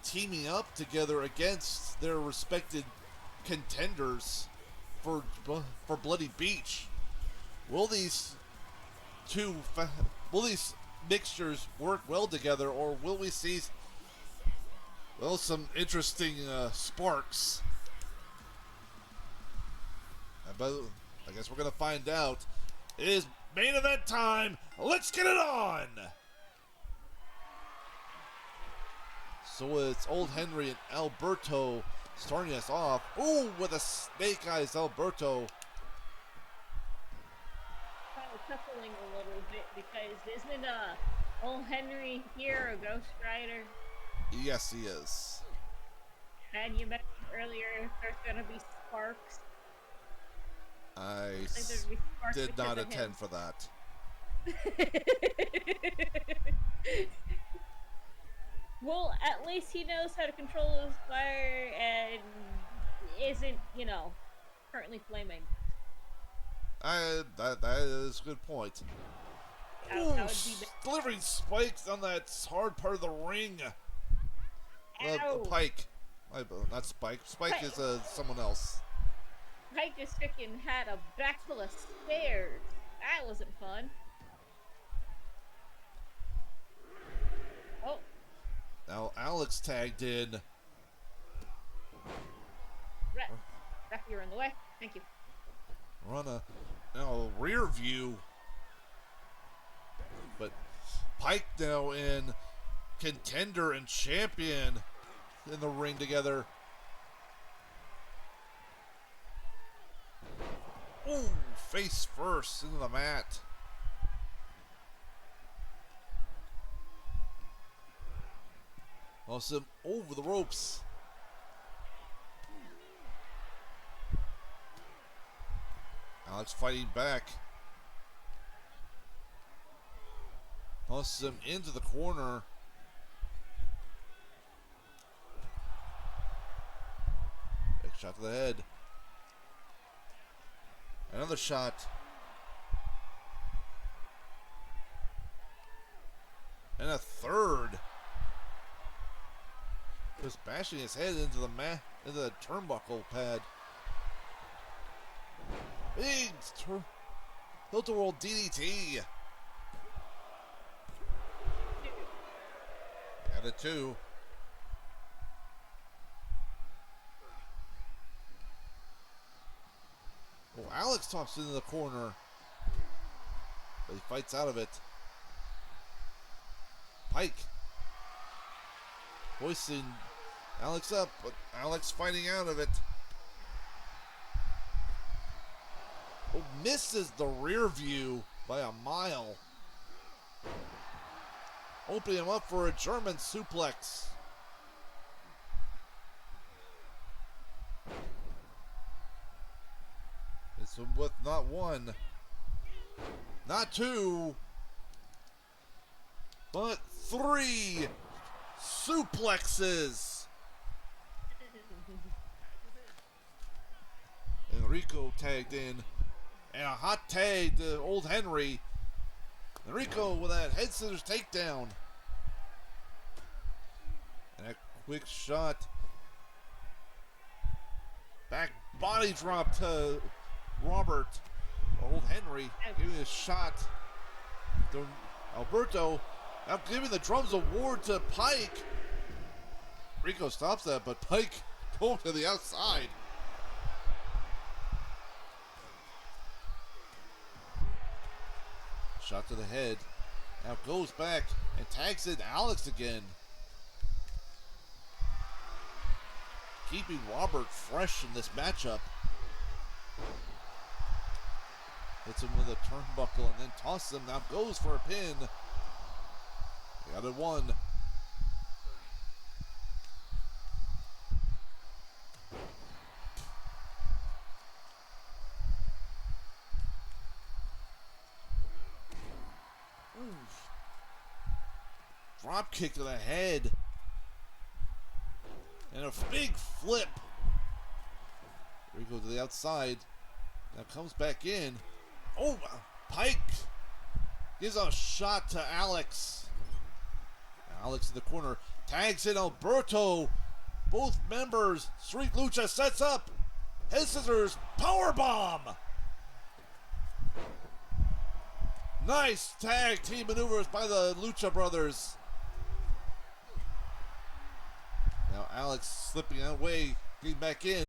teaming up together against their respected contenders for Bloody Beach. Will these mixtures work well together, or will we see, well, some interesting sparks? But I guess we're gonna find out. It is main event time. Let's get it on. So it's Old Henry and Alberto starting us off. Ooh, with a snake eyes Alberto. Kind of chuckling a little bit because isn't Old Henry here a Ghost Rider? Yes, he is. And you mentioned earlier there's gonna be sparks. I did not attend for that. Well, at least he knows how to control his fire and isn't, currently flaming. That is a good point. Ooh, delivering spikes on that hard part of the ring. Pike. Not Spike. Spike is someone else. Pike just freaking had a back full of stairs. That wasn't fun. Oh. Now Alex tagged in. Ref, you're in the way. Thank you. We're on a rear view. But Pike now in contender and champion in the ring together. Ooh, face first into the mat. Lost him over the ropes. Alex fighting back. Tosses him into the corner. Big shot to the head. Another shot. And a third. Just bashing his head into the turnbuckle pad. Big tilt-a-whirl DDT. Got it too. Well, Alex tops into the corner, but he fights out of it. Pike hoisting Alex up, but Alex fighting out of it. Oh, misses the rear view by a mile. Opening him up for a German suplex. It's with not one, not two, but three suplexes. Enrico tagged in, and a hot tag to old Henry. Enrico with that head scissors takedown. And a quick shot. Back body drop to Robert. Old Henry giving a shot to Alberto. Now giving the drums award to Pike. Rico stops that, but Pike going to the outside. Shot to the head. Now goes back and tags in Alex again. Keeping Robert fresh in this matchup. Hits him with a turnbuckle and then tosses him. Now goes for a pin. Got it one. Drop kick to the head. And a big flip. Here we go to the outside. Now comes back in. Oh, Pike gives a shot to Alex. Alex in the corner. Tags in Alberto. Both members. Street Lucha sets up. Head scissors. Powerbomb. Nice tag team maneuvers by the Lucha Brothers. Now Alex slipping away, getting back in.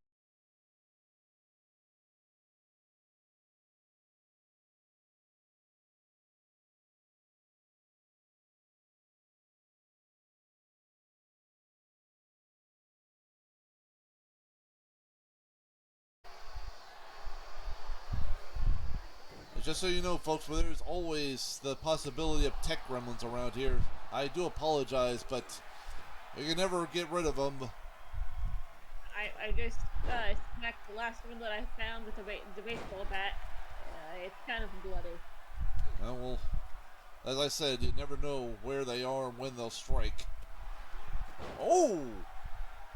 Just so you know, folks, where there's always the possibility of tech gremlins around here, I do apologize, but you can never get rid of them. I just smacked the last one that I found with the baseball bat. It's kind of bloody. Well, as I said, you never know where they are and when they'll strike. Oh!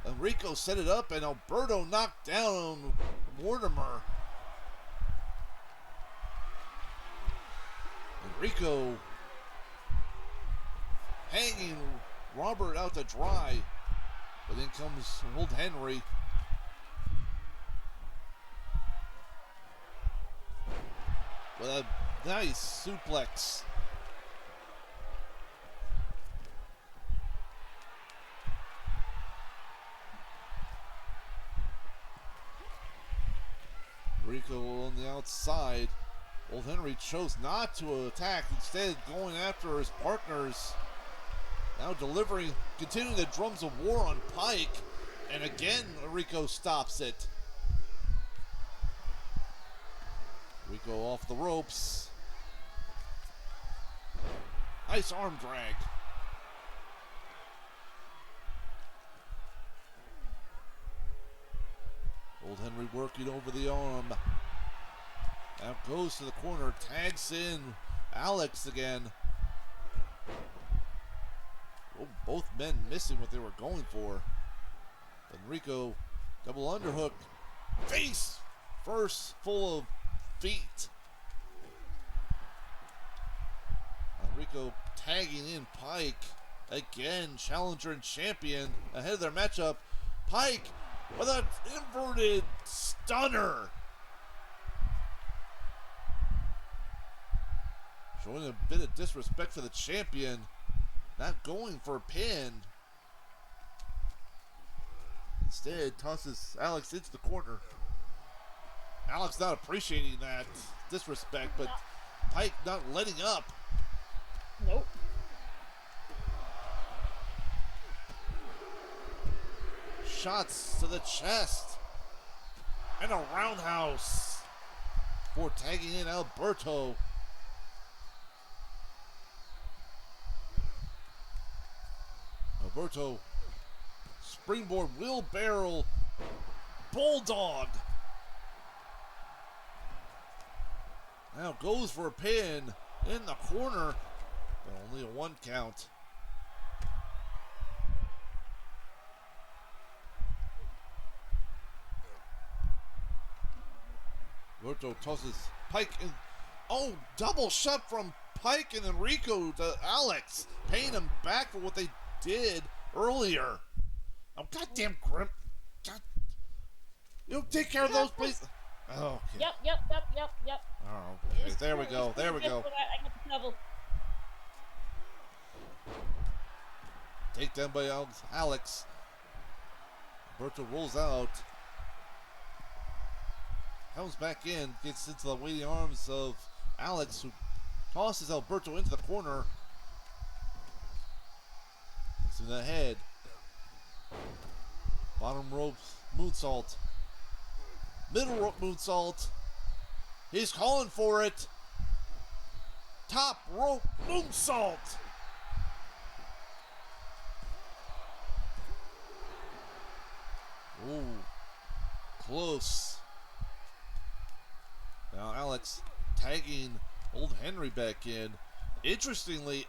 Enrico set it up, and Alberto knocked down Mortimer. Enrico hanging Robert out to dry. But then comes old Henry. With a nice suplex. Enrico on the outside. Old Henry chose not to attack, instead going after his partners. Now delivering, continuing the drums of war on Pike. And again, Enrico stops it. Rico off the ropes. Nice arm drag. Old Henry working over the arm. Now goes to the corner, tags in Alex again. Oh, both men missing what they were going for. Enrico, double underhook. Face first, full of feet. Enrico tagging in Pike. Again, challenger and champion ahead of their matchup. Pike with an inverted stunner. Showing a bit of disrespect for the champion. Not going for a pin. Instead, tosses Alex into the corner. Alex not appreciating that disrespect, but Pike not letting up. Nope. Shots to the chest. And a roundhouse. For tagging in Alberto. Alberto. Springboard wheelbarrow. Bulldog. Now goes for a pin in the corner. But only a 1 count. Alberto tosses Pike in. Oh, double shot from Pike and Enrico to Alex. Paying him back for what they did earlier. Oh, goddamn Grim. God. You take care of those, please. Oh, okay. Yep. Oh, okay. There we go. There we go. I got the double. Take down by Alex. Alberto rolls out. Comes back in. Gets into the waiting arms of Alex, who tosses Alberto into the corner. Gets in the head. Bottom rope moonsault. Middle rope moonsault. He's calling for it. Top rope moonsault. Ooh, close. Now Alex tagging Old Henry back in. Interestingly,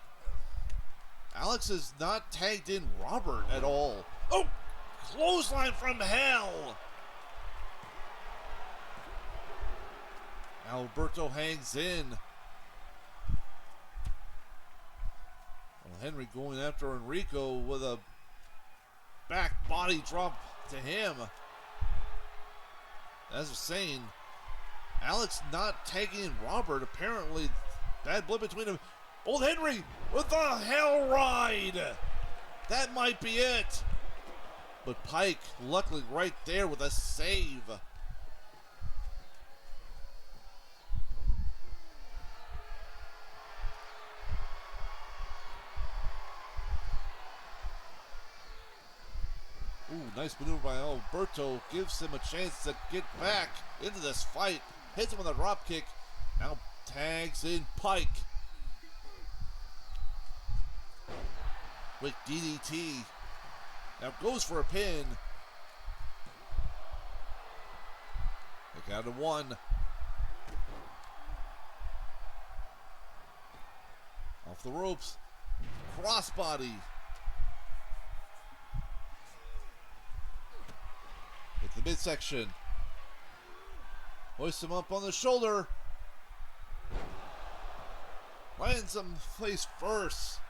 Alex has not tagged in Robert at all. Oh, clothesline from hell. Alberto hangs in. Well, Henry going after Enrico with a back body drop to him. As I was saying, Alex not tagging in Robert. Apparently, bad blood between them. Old Henry with the hell ride. That might be it. But Pike, luckily right there with a save. Ooh, nice maneuver by Alberto. Gives him a chance to get back into this fight. Hits him with a drop kick. Now tags in Pike. Quick DDT. Now goes for a pin. They count to 1. Off the ropes. Crossbody. Hit the midsection. Hoists him up on the shoulder. Lands him face first.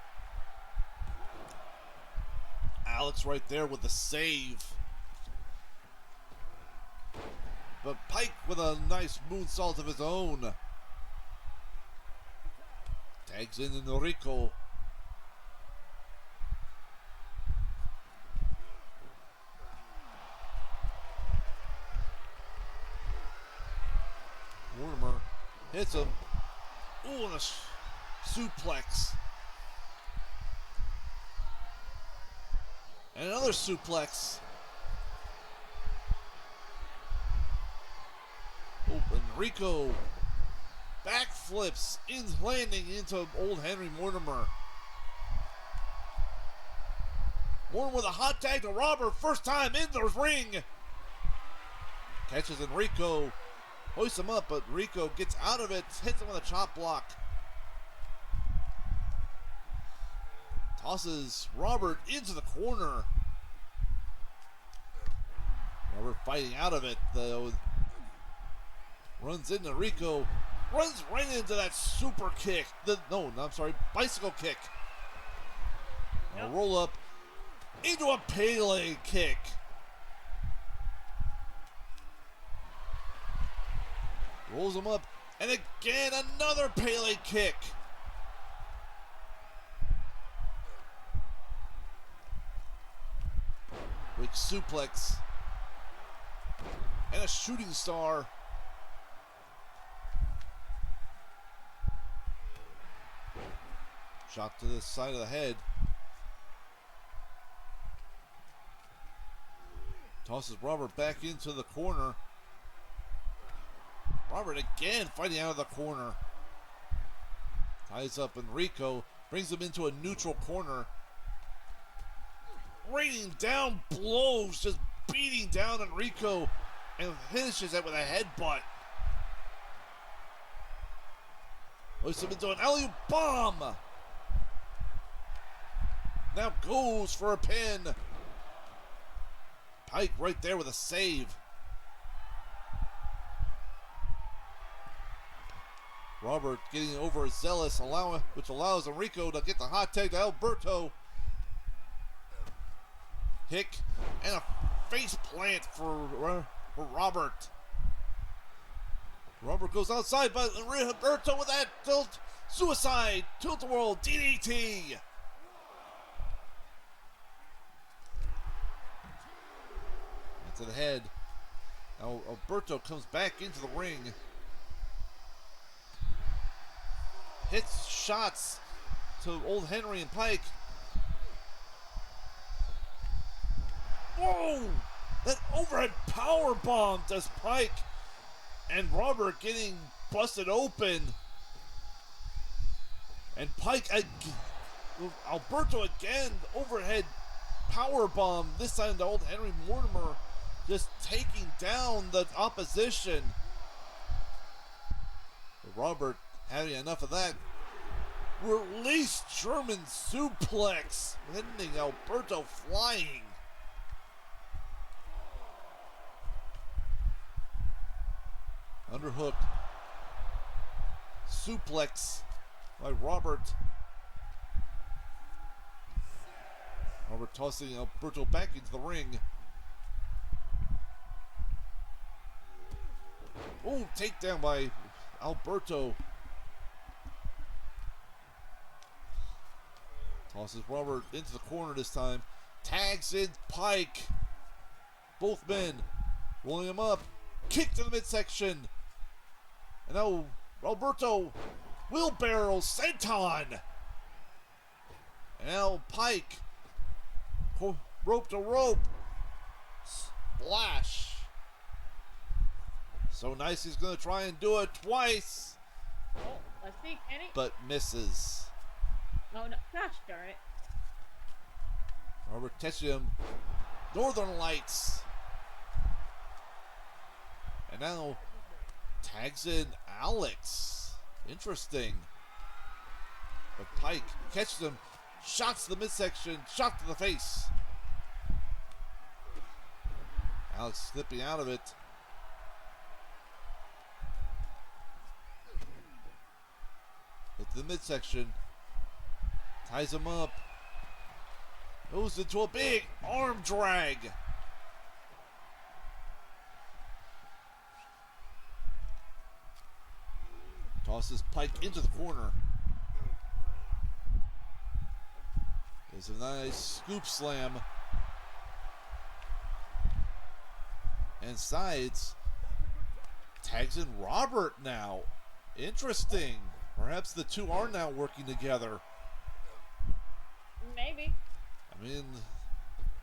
Alex right there with the save. But Pike with a nice moonsault of his own. Tags in Enrico. Mortimer hits him. Ooh, and a suplex. And another suplex. Oh, Enrico backflips, landing into old Henry Mortimer. Mortimer with a hot tag to Robert, first time in the ring. Catches Enrico, hoists him up, but Rico gets out of it, hits him with a chop block. Tosses Robert into the corner. Robert fighting out of it, though. Runs into Rico, runs right into that super kick. Bicycle kick. A roll up into a Pele kick. Rolls him up, and again another Pele kick. Big suplex. And a shooting star. Shot to the side of the head. Tosses Robert back into the corner. Robert again fighting out of the corner. Ties up Enrico. Brings him into a neutral corner. Raining down blows. Just beating down Enrico. And finishes it with a headbutt. Hoists him into an alley bomb. Now goes for a pin. Pike right there with a save. Robert getting overzealous, which allows Enrico to get the hot tag to Alberto. Hick and a face plant for Robert. Robert goes outside, but Alberto with that suicide tilt-a-whirl DDT. To the head. Now Alberto comes back into the ring. Hits shots to old Henry and Pike. Whoa! That overhead power bomb does Pike. And Robert getting busted open. And Pike, Alberto again, overhead power bomb. This time to old Henry Mortimer. Just taking down the opposition. Robert having enough of that. Release German suplex. Sending Alberto flying. Underhook. Suplex by Robert. Robert tossing Alberto back into the ring. Oh, takedown by Alberto. Tosses Robert into the corner this time. Tags in Pike. Both men rolling him up. Kick to the midsection. And now Alberto wheelbarrow senton. And now Pike. Rope to rope. Splash. So nice, he's going to try and do it twice. Oh, let's see, can he? But misses. Oh, no. Gosh darn it. Robert catching him. Northern Lights. And now tags in Alex. Interesting. But Pike catches him. Shots to the midsection. Shot to the face. Alex slipping out of it. Hit the midsection. Ties him up. Goes into a big arm drag. Tosses Pike into the corner. There's a nice scoop slam. And sides. Tags in Robert now. Interesting. Perhaps the two are now working together. Maybe. I mean,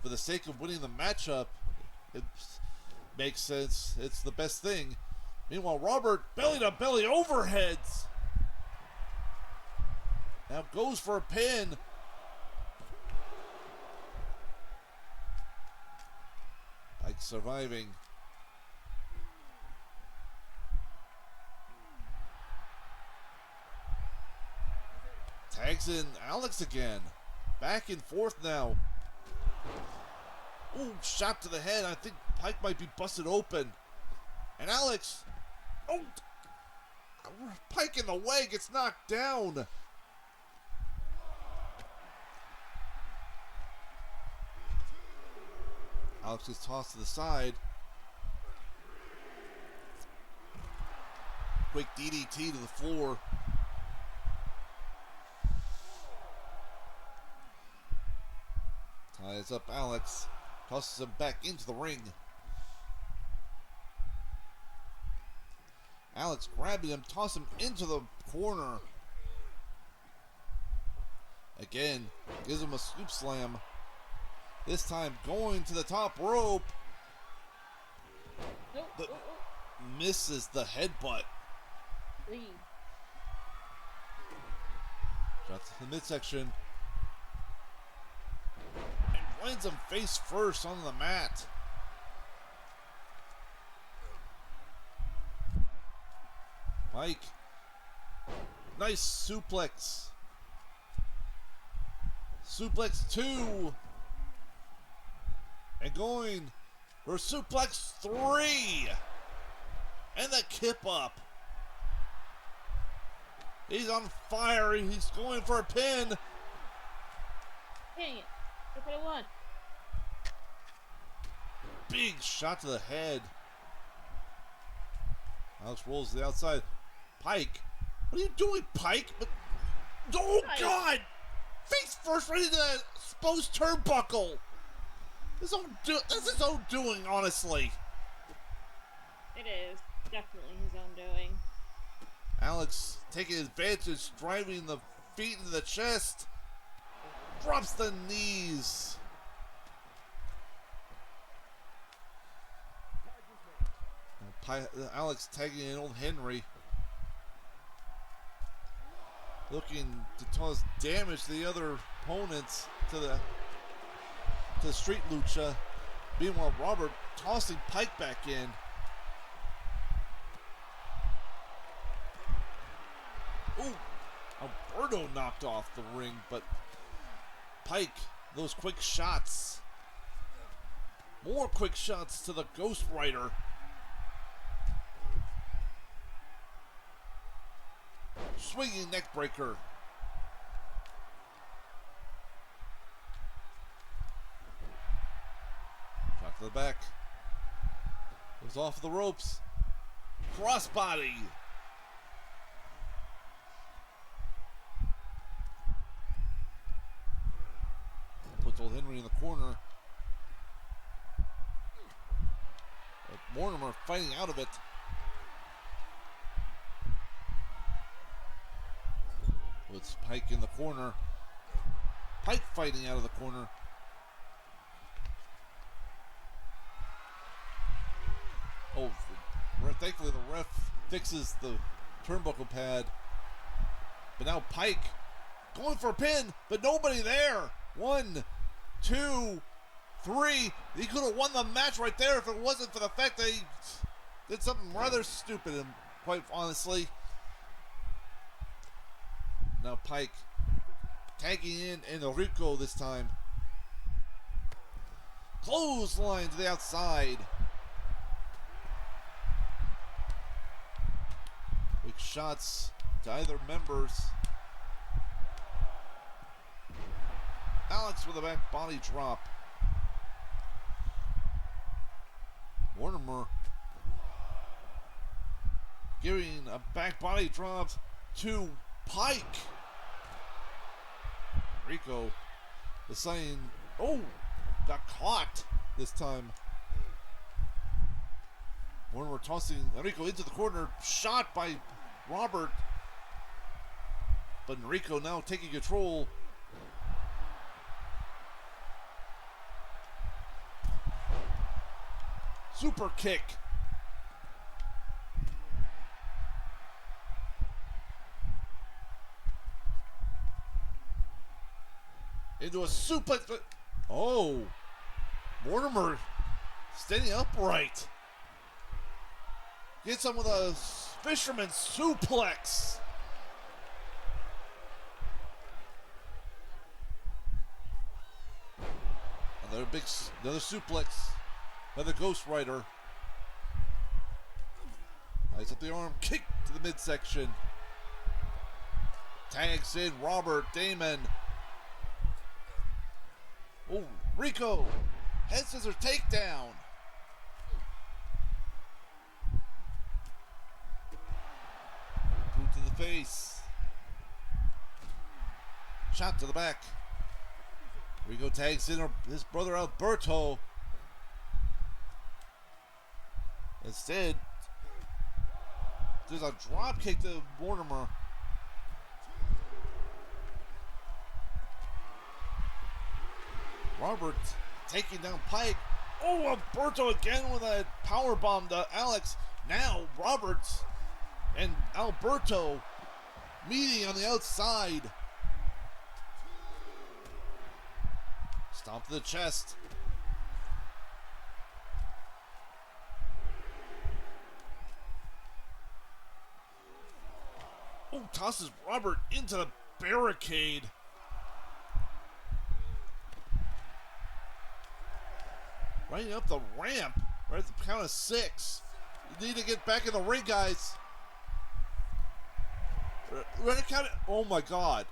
for the sake of winning the matchup, it makes sense. It's the best thing. Meanwhile, Robert belly to belly overheads. Now goes for a pin. Pike surviving. Tags in Alex again. Back and forth now. Ooh, shot to the head. I think Pike might be busted open. And Alex, oh, Pike in the way, gets knocked down. Alex is tossed to the side. Quick DDT to the floor. Ties up Alex. Tosses him back into the ring. Alex grabbing him, toss him into the corner. Again, gives him a scoop slam. This time going to the top rope. Misses the headbutt. Shot to the midsection. And lands him face first on the mat. Mike. Nice suplex. Suplex 2. And going for suplex 3. And the kip up. He's on fire. He's going for a pin. Dang it. Look what I want. Big shot to the head. Alex rolls to the outside. Pike. What are you doing, Pike? Oh, God! Face first right into that exposed turnbuckle. This is his own doing, honestly. It is. Definitely his own doing. Alex taking advantage, driving the feet into the chest. Drops the knees. Alex tagging in old Henry. Looking to cause damage to the other opponents, to the street lucha. Meanwhile, Robert tossing Pike back in. Ooh, Alberto knocked off the ring, but Pike, those quick shots. More quick shots to the Ghost Rider. Swinging neck breaker. Shot to the back. Goes off the ropes. Crossbody. Puts old Henry in the corner. Mortimer fighting out of it. Puts Pike in the corner. Pike fighting out of the corner. Oh, thankfully the ref fixes the turnbuckle pad. But now Pike going for a pin, but nobody there. 1, 2, 3. He could have won the match right there if it wasn't for the fact that he did something rather stupid, and quite honestly. Now Pike tagging in Enrico this time. Clothesline to the outside. Quick shots to either members. Alex with a back body drop. Mortimer giving a back body drop to Pike. Rico is saying, oh, got caught this time. Mortimer tossing Enrico into the corner, shot by Robert. But Enrico now taking control. Super kick. into a suplex. But oh, Mortimer standing upright. Gets him with a fisherman suplex. Another suplex. Another Ghost Rider. Eyes up the arm, kick to the midsection. Tags in Robert Damon. Oh, Rico. Head scissors takedown. Boot to the face. Shot to the back. Rico tags in his brother Alberto. Instead, there's a drop kick to Mortimer. Robert taking down Pike. Oh, Alberto again with a power bomb to Alex. Now Roberts and Alberto meeting on the outside. Stomp to the chest. Oh, tosses Robert into the barricade. Right up the ramp. Right at the count of 6. You need to get back in the ring, guys. Right at count of, oh my God.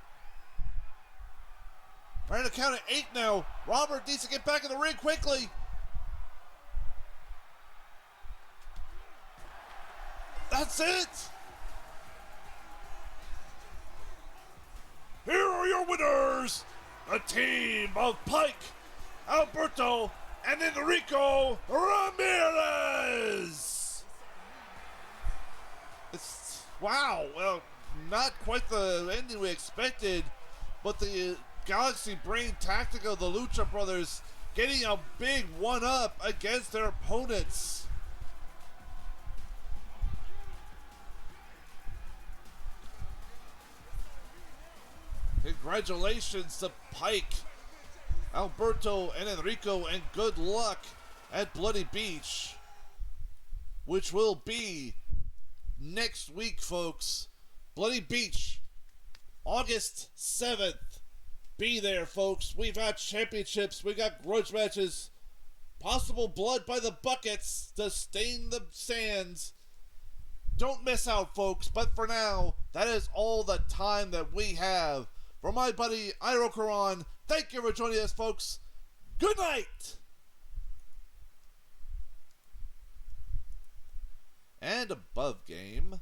Right at the count of 8 now. Robert needs to get back in the ring quickly. That's it. Here are your winners. A team of Pike, Alberto, and Enrico Ramirez. It's, wow, well, not quite the ending we expected, but the Galaxy Brain Tactical, the Lucha Brothers, getting a big one-up against their opponents. Congratulations to Pike, Alberto, and Enrico, and good luck at Bloody Beach, which will be next week, folks. Bloody Beach, August 7th. Be there, folks. We've got championships, we got grudge matches, possible blood by the buckets to stain the sands. Don't miss out, folks. But for now, that is all the time that we have. For my buddy Iro Karan, thank you for joining us, folks. Good night! And above game.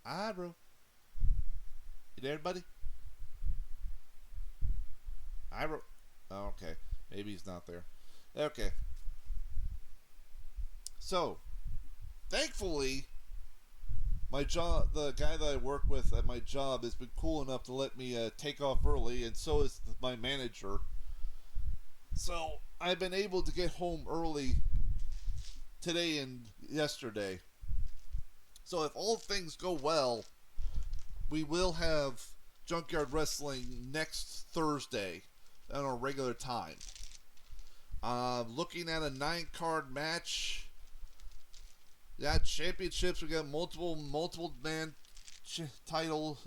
Iro. You there, buddy? Iro. Oh, okay. Maybe he's not there. Okay. So, thankfully, my job, the guy that I work with at my job, has been cool enough to let me take off early, and so is my manager. So I've been able to get home early today and yesterday. So if all things go well, we will have Junkyard Wrestling next Thursday on a regular time. Looking at a 9-card match. Yeah, championships. We got multiple man title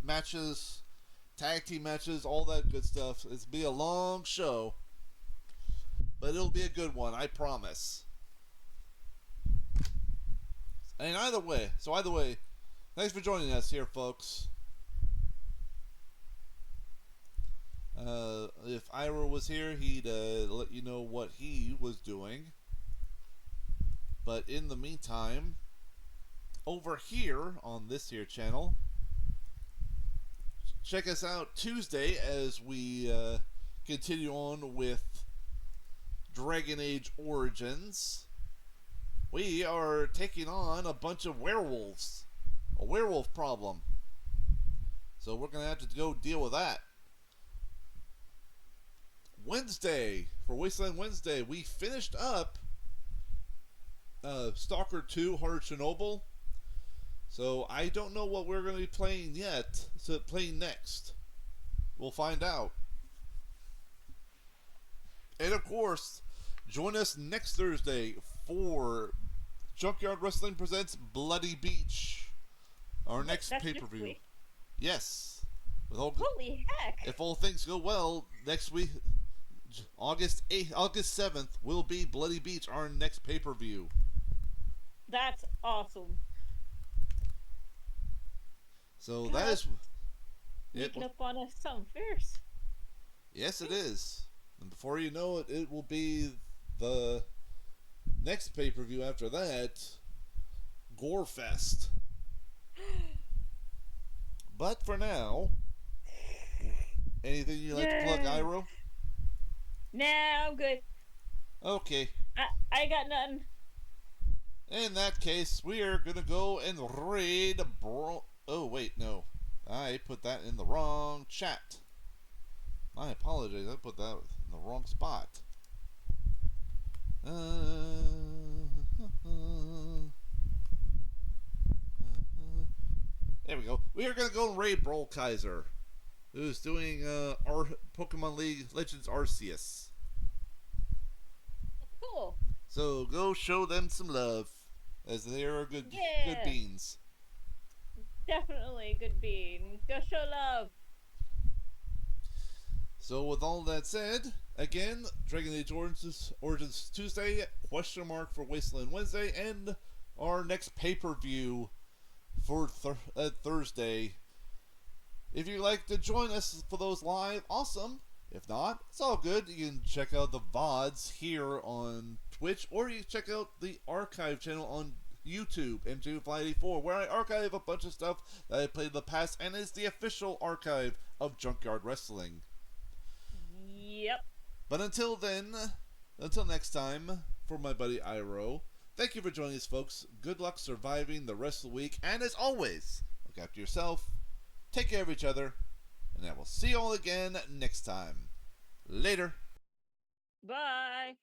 matches, tag team matches, all that good stuff. It's be a long show, but it'll be a good one, I promise. And either way, thanks for joining us here, folks. If Ira was here, he'd let you know what he was doing. But in the meantime, over here on this here channel, check us out Tuesday as we continue on with Dragon Age Origins. We are taking on a bunch of werewolves. A werewolf problem. So we're going to have to go deal with that. Wednesday, for Wasteland Wednesday, we finished up Stalker 2, Heart of Chernobyl. So I don't know what we're going to be playing yet. So playing next, we'll find out. And of course, join us next Thursday for Junkyard Wrestling presents Bloody Beach, our next pay-per-view. Yes. Holy heck! If all things go well, next week, August 8th, August 7th, will be Bloody Beach, our next pay-per-view. That's awesome. So God, that is... Sneaking up on us something fierce. Yes, it is. And before you know it, it will be the next pay-per-view after that, Gorefest. But for now, anything you'd like to plug, Iro? Nah, I'm good. Okay. I got nothing. In that case, we are gonna go and raid Oh, wait, no. I put that in the wrong chat. I apologize, I put that in the wrong spot. There we go. We are gonna go and raid Brawl Kaiser, who's doing our Pokemon League Legends Arceus. Cool. So go show them some love, as they are good beans. Definitely good bean. Go show love. So with all that said, again, Dragon Age Origins Tuesday, question mark for Wasteland Wednesday, and our next pay-per-view for Thursday. If you'd like to join us for those live, awesome. If not, it's all good. You can check out the VODs here on Twitch, or you can check out the archive channel on YouTube, MJ84, where I archive a bunch of stuff that I played in the past, and is the official archive of Junkyard Wrestling. Yep. But until then, until next time, for my buddy Iro, thank you for joining us, folks. Good luck surviving the rest of the week, and as always, look after yourself, take care of each other, and I will see you all again next time. Later. Bye.